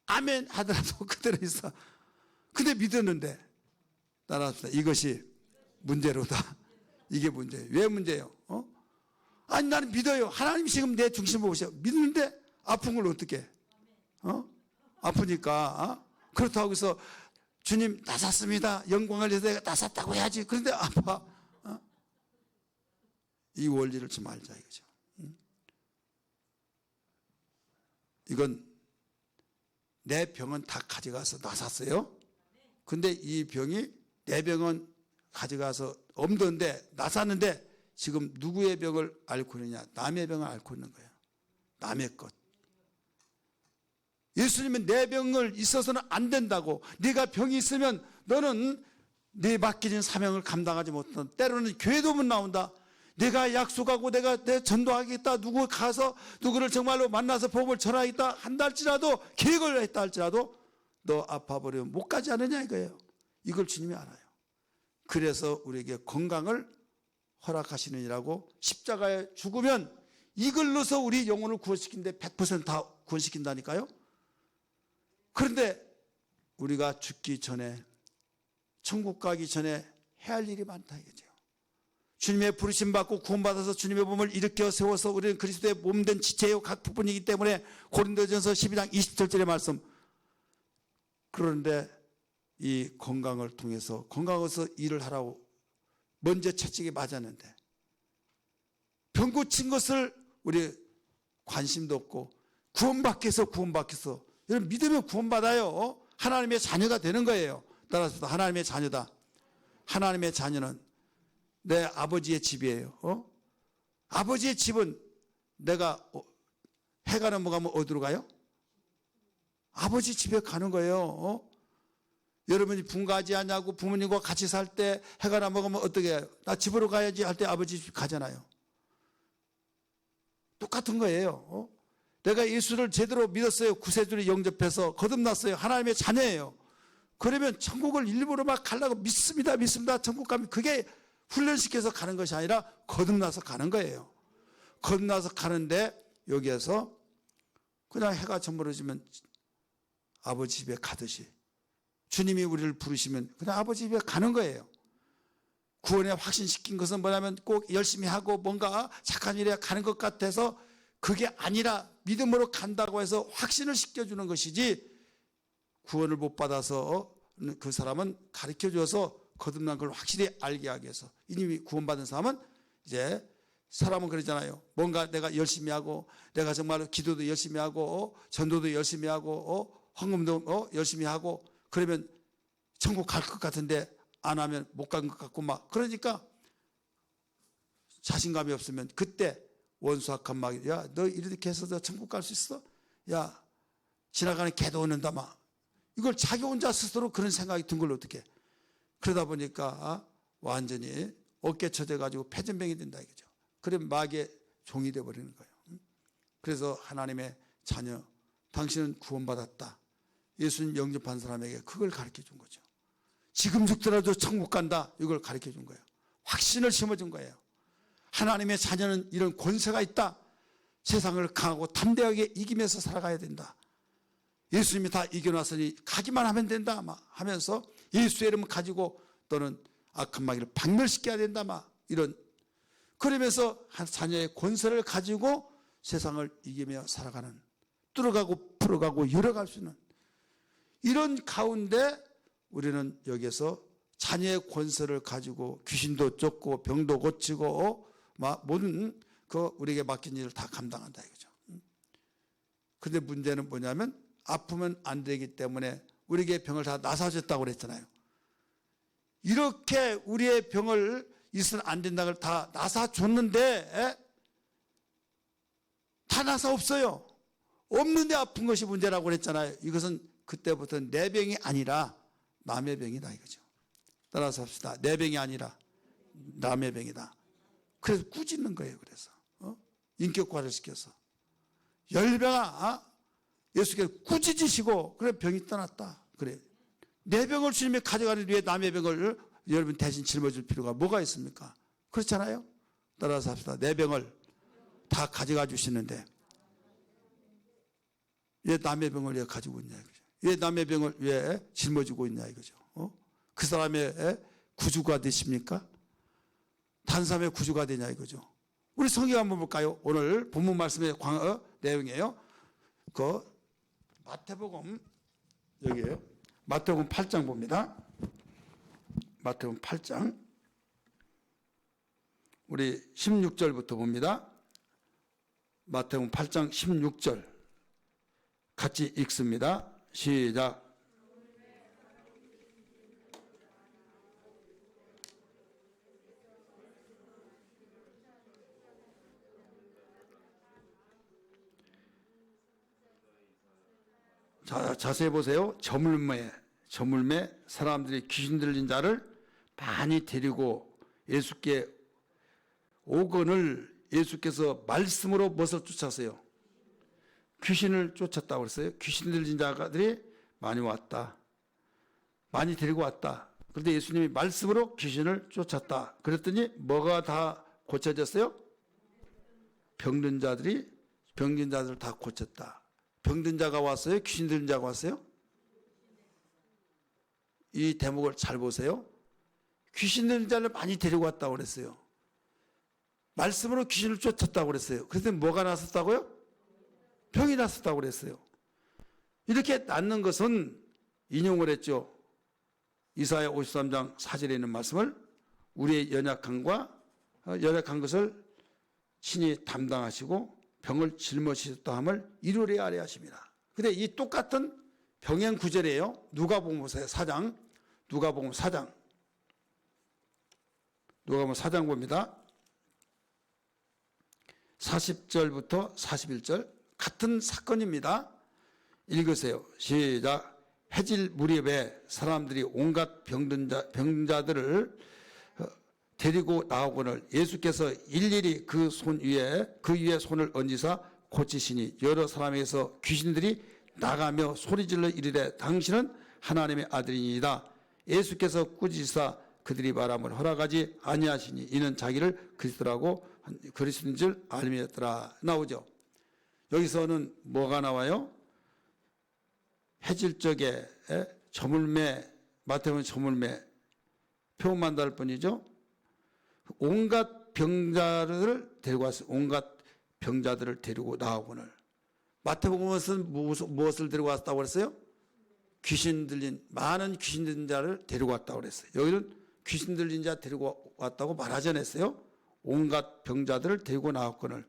아멘 하더라도 그대로 있어. 근데 믿었는데 따라합시다. 이것이 문제로다. 이게 문제예요. 왜 문제예요? 아니 나는 믿어요. 하나님이 지금 내 중심을 보셔. 믿는데 아픈 걸 어떻게 해? 아프니까 그렇다고 해서 주님 나섰습니다. 영광을 위해서 내가 나섰다고 해야지. 그런데 아파. 이 원리를 좀 알자 이거죠. 이건 내 병은 다 가져가서 나섰어요. 근데 이 병이 내 병은 가져가서 없던데 나섰는데 지금 누구의 병을 앓고 있느냐? 남의 병을 앓고 있는 거예요. 남의 것. 예수님은 내 병을 있어서는 안 된다고. 네가 병이 있으면 너는 네 맡겨진 사명을 감당하지 못한다. 때로는 교회도 못 나온다. 내가 약속하고 내가 내 전도하겠다. 누구 가서 누구를 정말로 만나서 복음을 전하겠다 한다 할지라도 계획을 했다 할지라도 너 아파버리면 못 가지 않느냐 이거예요. 이걸 주님이 알아요. 그래서 우리에게 건강을 허락하시느니라고 십자가에 죽으면 이걸로서 우리 영혼을 구원시키는데 100% 다 구원시킨다니까요. 그런데 우리가 죽기 전에 천국 가기 전에 해야 할 일이 많다 이거죠. 주님의 부르심 받고 구원받아서 주님의 몸을 일으켜 세워서 우리는 그리스도의 몸된 지체요 각 부분이기 때문에 고린도전서 12장 27절의 말씀. 그런데 이 건강을 통해서 건강해서 일을 하라고 먼저 채찍이 맞았는데 병 고친 것을 우리 관심도 없고 구원받기 위해서 여러분 믿으면 구원받아요. 하나님의 자녀가 되는 거예요. 따라서 하나님의 자녀다. 하나님의 자녀는 내 아버지의 집이에요. 아버지의 집은 내가 해가 넘어가면 어디로 가요? 아버지 집에 가는 거예요. 여러분이 분가하지 않냐고 부모님과 같이 살 때 해가 넘어가면 어떻게 해요? 나 집으로 가야지 할 때 아버지 집 가잖아요. 똑같은 거예요. 내가 예수를 제대로 믿었어요. 구세주를 영접해서 거듭났어요. 하나님의 자녀예요. 그러면 천국을 일부러 막 가려고 믿습니다. 천국 가면 그게 훈련시켜서 가는 것이 아니라 거듭나서 가는 거예요. 거듭나서 가는데 여기에서 그냥 해가 저물어지면 아버지 집에 가듯이 주님이 우리를 부르시면 그냥 아버지 집에 가는 거예요. 구원에 확신시킨 것은 뭐냐면 꼭 열심히 하고 뭔가 착한 일에 가는 것 같아서 그게 아니라 믿음으로 간다고 해서 확신을 시켜주는 것이지 구원을 못 받아서 그 사람은 가르쳐줘서 거듭난 걸 확실히 알게 하기 위해서 이미 구원받은 사람은 이제 사람은 그러잖아요. 뭔가 내가 열심히 하고 내가 정말 기도도 열심히 하고 전도도 열심히 하고 헌금도 열심히 하고 그러면 천국 갈 것 같은데 안 하면 못 간 것 같고 막 그러니까 자신감이 없으면 그때 원수 악한 막 야 너 이렇게 해서 너 천국 갈 수 있어? 야 지나가는 개도 오는다 막 이걸 자기 혼자 스스로 그런 생각이 든 걸 어떻게 그러다 보니까 완전히 어깨 쳐져가지고 패전병이 된다 이거죠. 그러면 마귀의 종이 되어버리는 거예요. 그래서 하나님의 자녀 당신은 구원받았다. 예수님 영접한 사람에게 그걸 가르쳐 준 거죠. 지금 죽더라도 천국 간다 이걸 가르쳐 준 거예요. 확신을 심어준 거예요. 하나님의 자녀는 이런 권세가 있다. 세상을 강하고 담대하게 이기면서 살아가야 된다. 예수님이 다 이겨놨으니 가기만 하면 된다 막 하면서 예수의 이름을 가지고 또는 악한 마귀를 박멸시켜야 된다 막 이런 그러면서 한 자녀의 권세를 가지고 세상을 이기며 살아가는 뚫어가고 풀어가고 열어갈 수 있는 이런 가운데 우리는 여기서 자녀의 권세를 가지고 귀신도 쫓고 병도 고치고 모든 그 우리에게 맡긴 일을 다 감당한다 이거죠. 그런데 문제는 뭐냐면 아프면 안 되기 때문에 우리에게 병을 다 나사줬다고 그랬잖아요. 이렇게 우리의 병을 있으면 안 된다는 걸 다 나사줬는데 다 나사 없어요. 없는데 아픈 것이 문제라고 그랬잖아요. 이것은 그때부터 내 병이 아니라 남의 병이다 이거죠. 따라서 합시다. 내 병이 아니라 남의 병이다. 그래서 꾸짖는 거예요. 그래서 인격화를 시켜서 열병아 예수께서 꾸짖으시고 그래 병이 떠났다. 그래 내 병을 주님이 가져가는 위해 남의 병을 여러분 대신 짊어질 필요가 뭐가 있습니까? 그렇잖아요. 따라서 합시다. 내 병을 다 가져가 주시는데 왜 남의 병을 왜 가지고 있냐 이거죠. 왜 남의 병을 왜 짊어지고 있냐 이거죠. 그 사람의 구주가 되십니까? 단삼의 구주가 되냐 이거죠. 우리 성경 한번 볼까요? 오늘 본문 말씀의 내용이에요. 그 마태복음 여기에요. 마태복음 8장 봅니다. 마태복음 8장 우리 16절부터 봅니다. 마태복음 8장 16절 같이 읽습니다. 시작. 자, 자세히 보세요. 저물매 사람들이 귀신 들린 자를 많이 데리고 예수께 오거늘 예수께서 말씀으로 무엇을 쫓았어요? 귀신을 쫓았다고 그랬어요. 귀신 들린 자들이 많이 왔다. 많이 데리고 왔다. 그런데 예수님이 말씀으로 귀신을 쫓았다. 그랬더니 뭐가 다 고쳐졌어요? 병든 자들 다 고쳤다. 병든 자가 왔어요? 귀신 들린 자가 왔어요? 이 대목을 잘 보세요. 귀신 들린 자를 많이 데리고 왔다고 그랬어요. 말씀으로 귀신을 쫓았다고 그랬어요. 그래서 뭐가 났었다고요? 병이 났었다고 그랬어요. 이렇게 낫는 것은 인용을 했죠. 이사야 53장 4절에 있는 말씀을 우리의 연약한 것을 친히 담당하시고 병을 짊어지셨다 함을 이루려 하려 하십니다. 근데 이 똑같은 병행 구절이에요. 누가복음 보세요. 4장. 누가복음 4장. 누가복음 4장 봅니다. 40절부터 41절 같은 사건입니다. 읽으세요. 시작. 해질 무렵에 사람들이 온갖 병자들을 데리고 나오거늘 예수께서 일일이 그 위에 손을 얹으사 고치시니 여러 사람에게서 귀신들이 나가며 소리질러 이르되 당신은 하나님의 아들이니이다. 예수께서 꾸짖으사 그들이 말함을 허락하지 아니하시니 이는 자기를 그리스도인 줄 알미였더라. 나오죠. 여기서는 뭐가 나와요? 해질 적에 마태복음 저물매 표현만 다를 뿐이죠. 온갖 병자들을 데리고 왔어요. 온갖 병자들을 데리고 나오거늘. 마태복음은 무엇을 데리고 왔다고 그랬어요? 많은 귀신 들린 자를 데리고 왔다고 그랬어요. 여기는 귀신 들린 자 데리고 왔다고 말하지 않았어요. 온갖 병자들을 데리고 나왔거늘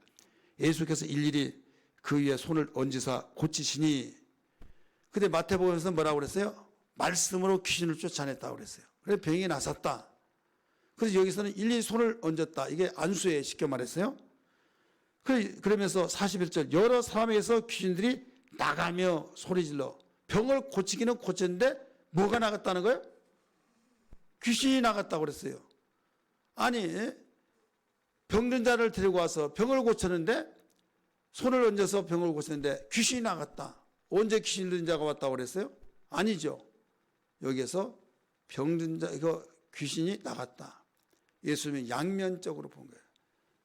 예수께서 일일이 그 위에 손을 얹으사 고치시니. 근데 마태복음에서 뭐라고 그랬어요? 말씀으로 귀신을 쫓아냈다고 그랬어요. 그래서 병이 나섰다. 그래서 여기서는 일일이 손을 얹었다. 이게 안수에 쉽게 말했어요. 그러면서 41절 여러 사람에게서 귀신들이 나가며 소리질러. 병을 고치기는 고쳤는데 뭐가 나갔다는 거예요? 귀신이 나갔다고 그랬어요. 아니 병든 자를 데리고 와서 병을 고쳤는데 손을 얹어서 병을 고쳤는데 귀신이 나갔다. 언제 귀신 들린 자가 왔다고 그랬어요? 아니죠. 여기에서 병든 자 귀신이 나갔다. 예수님이 양면적으로 본 거예요.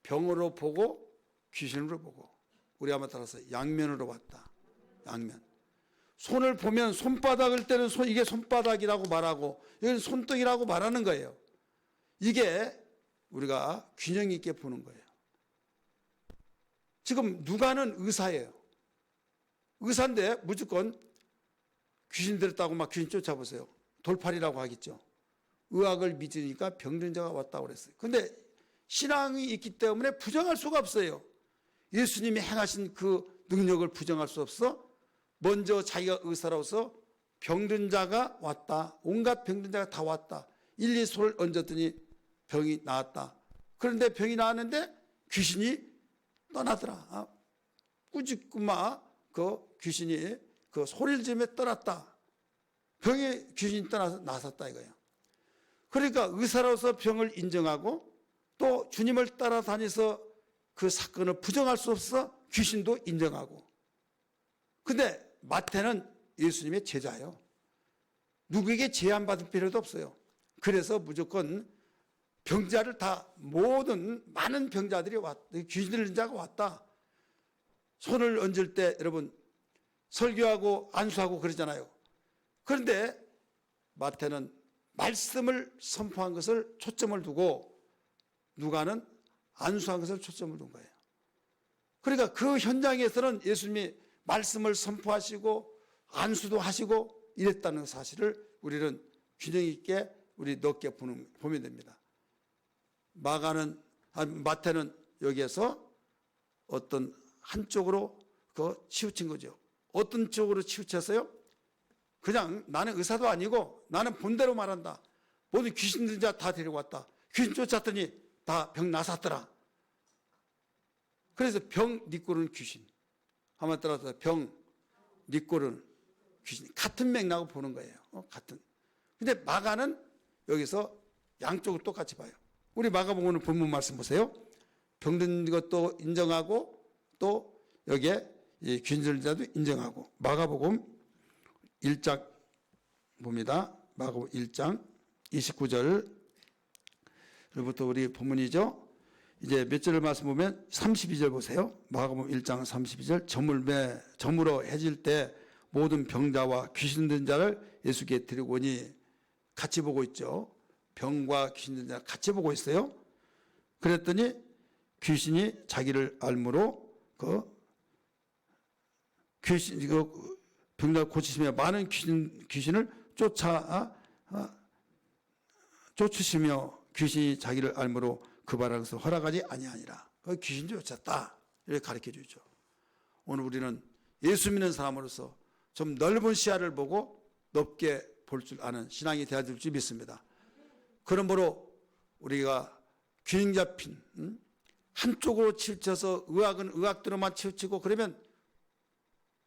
병으로 보고 귀신으로 보고. 우리 한번 따라서 양면으로 봤다. 양면. 손을 보면 손바닥을 때는 이게 손바닥이라고 말하고 여기는 손등이라고 말하는 거예요. 이게 우리가 균형 있게 보는 거예요. 지금 누가는 의사예요. 의사인데 무조건 귀신 들었다고 막 귀신 쫓아보세요. 돌팔이라고 하겠죠. 의학을 믿으니까 병든 자가 왔다고 그랬어요. 그런데 신앙이 있기 때문에 부정할 수가 없어요. 예수님이 행하신 그 능력을 부정할 수 없어. 먼저 자기가 의사로서 병든 자가 왔다. 온갖 병든 자가 다 왔다. 일일이 손을 얹었더니 병이 나았다. 그런데 병이 나았는데 귀신이 떠나더라. 꾸짖구마 그 귀신이 그 소리를 지르며 떠났다. 병에 귀신이 떠나서 나섰다 이거예요. 그러니까 의사로서 병을 인정하고 또 주님을 따라다니서 그 사건을 부정할 수 없어 귀신도 인정하고. 근데 마태는 예수님의 제자예요. 누구에게 제한받을 필요도 없어요. 그래서 무조건 병자를 다 모든 많은 병자들이 왔다. 귀신 들린 자가 왔다. 손을 얹을 때 여러분 설교하고 안수하고 그러잖아요. 그런데 마태는 말씀을 선포한 것을 초점을 두고 누가는 안수한 것을 초점을 둔 거예요. 그러니까 그 현장에서는 예수님이 말씀을 선포하시고 안수도 하시고 이랬다는 사실을 우리는 균형 있게 우리 넓게 보면 됩니다. 마태는 여기에서 어떤 한쪽으로 치우친 거죠. 어떤 쪽으로 치우쳤어요? 그냥 나는 의사도 아니고 나는 본대로 말한다. 모든 귀신 들린 자 다 데려왔다. 귀신 쫓았더니 다 병 나섰더라. 그래서 병 니꼬르는 귀신. 한번 따라서 병 니꼬르는 귀신. 같은 맥락으로 보는 거예요. 같은. 근데 마가는 여기서 양쪽을 똑같이 봐요. 우리 마가복음 본문 말씀 보세요. 병든 것도 인정하고 또 여기에 귀신 들린 자도 인정하고. 마가복음 1장 봅니다. 마가복음 1장 29절부터 우리 본문이죠. 이제 몇 절을 말씀 보면 32절 보세요. 마가복음 1장 32절. 저물어 해질 때 모든 병자와 귀신 든 자를 예수께 데리고 오니 같이 보고 있죠. 병과 귀신 든 자 같이 보고 있어요. 그랬더니 귀신이 자기를 알므로 병자 고치시며 많은 귀신을 쫓으시며 귀신이 자기를 알므로 그 바라서 허락하지 아니하니라. 귀신 쫓았다. 이렇게 가르쳐 주죠. 오늘 우리는 예수 믿는 사람으로서 좀 넓은 시야를 보고 높게 볼 줄 아는 신앙이 되어야 될 줄 믿습니다. 그러므로 우리가 균형 잡힌 한쪽으로 치우쳐서 의학은 의학대로만 치우치고 그러면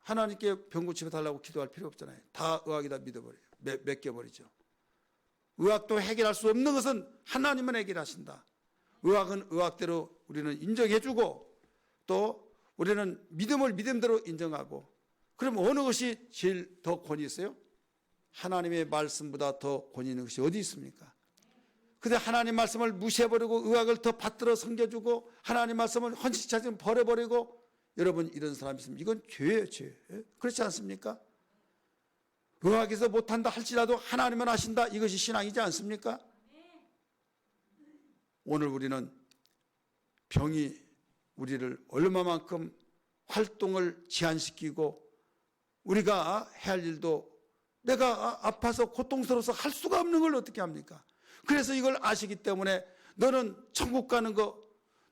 하나님께 병 고치며 달라고 기도할 필요 없잖아요. 다 의학이다 믿어버려요. 맡겨버리죠. 의학도 해결할 수 없는 것은 하나님은 해결하신다. 의학은 의학대로 우리는 인정해주고 또 우리는 믿음을 믿음대로 인정하고 그럼 어느 것이 제일 더 권위 있어요? 하나님의 말씀보다 더 권위 있는 것이 어디 있습니까? 근데 하나님 말씀을 무시해버리고 의학을 더 받들어 섬겨주고 하나님 말씀을 헌신차지면 버려버리고 여러분 이런 사람이 있으면 이건 죄예요, 죄. 그렇지 않습니까? 의학에서 못한다 할지라도 하나님은 하신다. 이것이 신앙이지 않습니까? 오늘 우리는 병이 우리를 얼마만큼 활동을 제한시키고 우리가 해야 할 일도 내가 아파서 고통스러워서 할 수가 없는 걸 어떻게 합니까? 그래서 이걸 아시기 때문에 너는 천국 가는 거,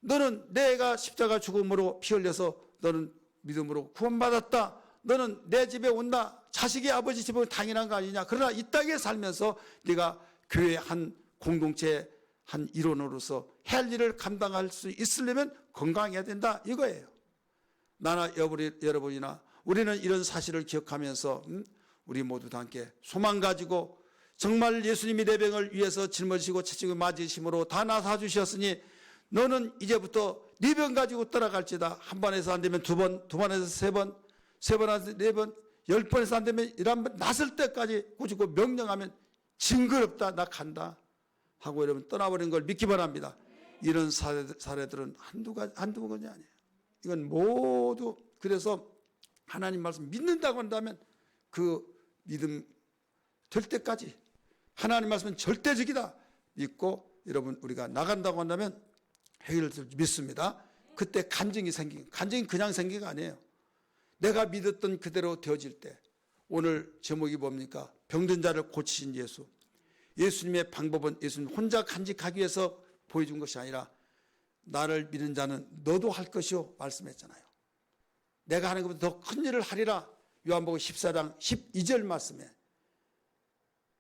너는 내가 십자가 죽음으로 피 흘려서 너는 믿음으로 구원받았다. 너는 내 집에 온다. 자식이 아버지 집에 오면 당연한 거 아니냐. 그러나 이 땅에 살면서 네가 교회 한 공동체 한 일원으로서 해야 할 일을 감당할 수 있으려면 건강해야 된다. 이거예요. 나나 여러분이나 우리는 이런 사실을 기억하면서 우리 모두 다 함께 소망 가지고 정말 예수님이 내 병을 위해서 짊어지시고 채찍을 맞으심으로 다 나사 주셨으니 너는 이제부터 네 병 가지고 떠나갈지다. 한 번에서 안 되면 두 번, 두 번에서 세 번, 세 번에서 네 번, 10번에서 안 되면 11번, 나설 때까지 꾸짖고 명령하면 징그럽다. 나 간다. 하고 여러분 떠나버린 걸 믿기 바랍니다. 이런 사례들은 한두 건이 아니에요. 이건 모두 그래서 하나님 말씀 믿는다고 한다면 그 믿음 될 때까지 하나님 말씀은 절대적이다 믿고 여러분 우리가 나간다고 한다면 해결될 줄 믿습니다. 그때 간증이 그냥 생긴 게 아니에요. 내가 믿었던 그대로 되어질 때 오늘 제목이 뭡니까? 병든 자를 고치신 예수. 예수님의 방법은 예수님 혼자 간직하기 위해서 보여준 것이 아니라 나를 믿는 자는 너도 할 것이요 말씀했잖아요. 내가 하는 것보다 더 큰 일을 하리라. 요한복음 14장 12절 말씀에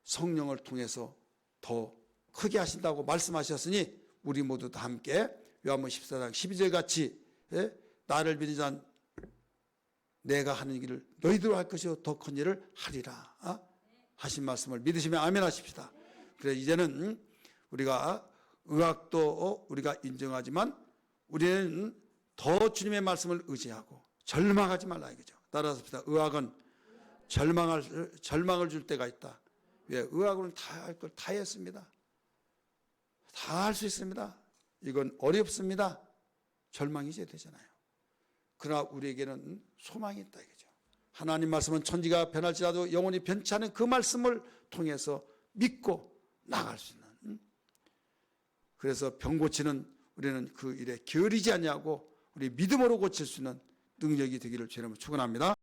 성령을 통해서 더 크게 하신다고 말씀하셨으니 우리 모두 다 함께 요한복음 14장 12절 같이 나를 믿는 자는 내가 하는 일을 너희들로 할 것이요 더 큰 일을 하리라 하신 말씀을 믿으시면 아멘 하십시다. 그래서 이제는 우리가 의학도 우리가 인정하지만 우리는 더 주님의 말씀을 의지하고 절망하지 말라 이거죠. 따라서 의학은 절망을 줄 때가 있다. 왜? 의학으로는 다 할 걸 다 했습니다. 다 할 수 있습니다. 이건 어렵습니다. 절망이 이제 되잖아요. 그러나 우리에게는 소망이 있다 이거죠. 하나님 말씀은 천지가 변할지라도 영원히 변치 않은 그 말씀을 통해서 믿고 나갈 수 있는. 그래서 병 고치는 우리는 그 일에 게으르지 않냐고 우리 믿음으로 고칠 수 있는 능력이 되기를 주님으로 축원합니다.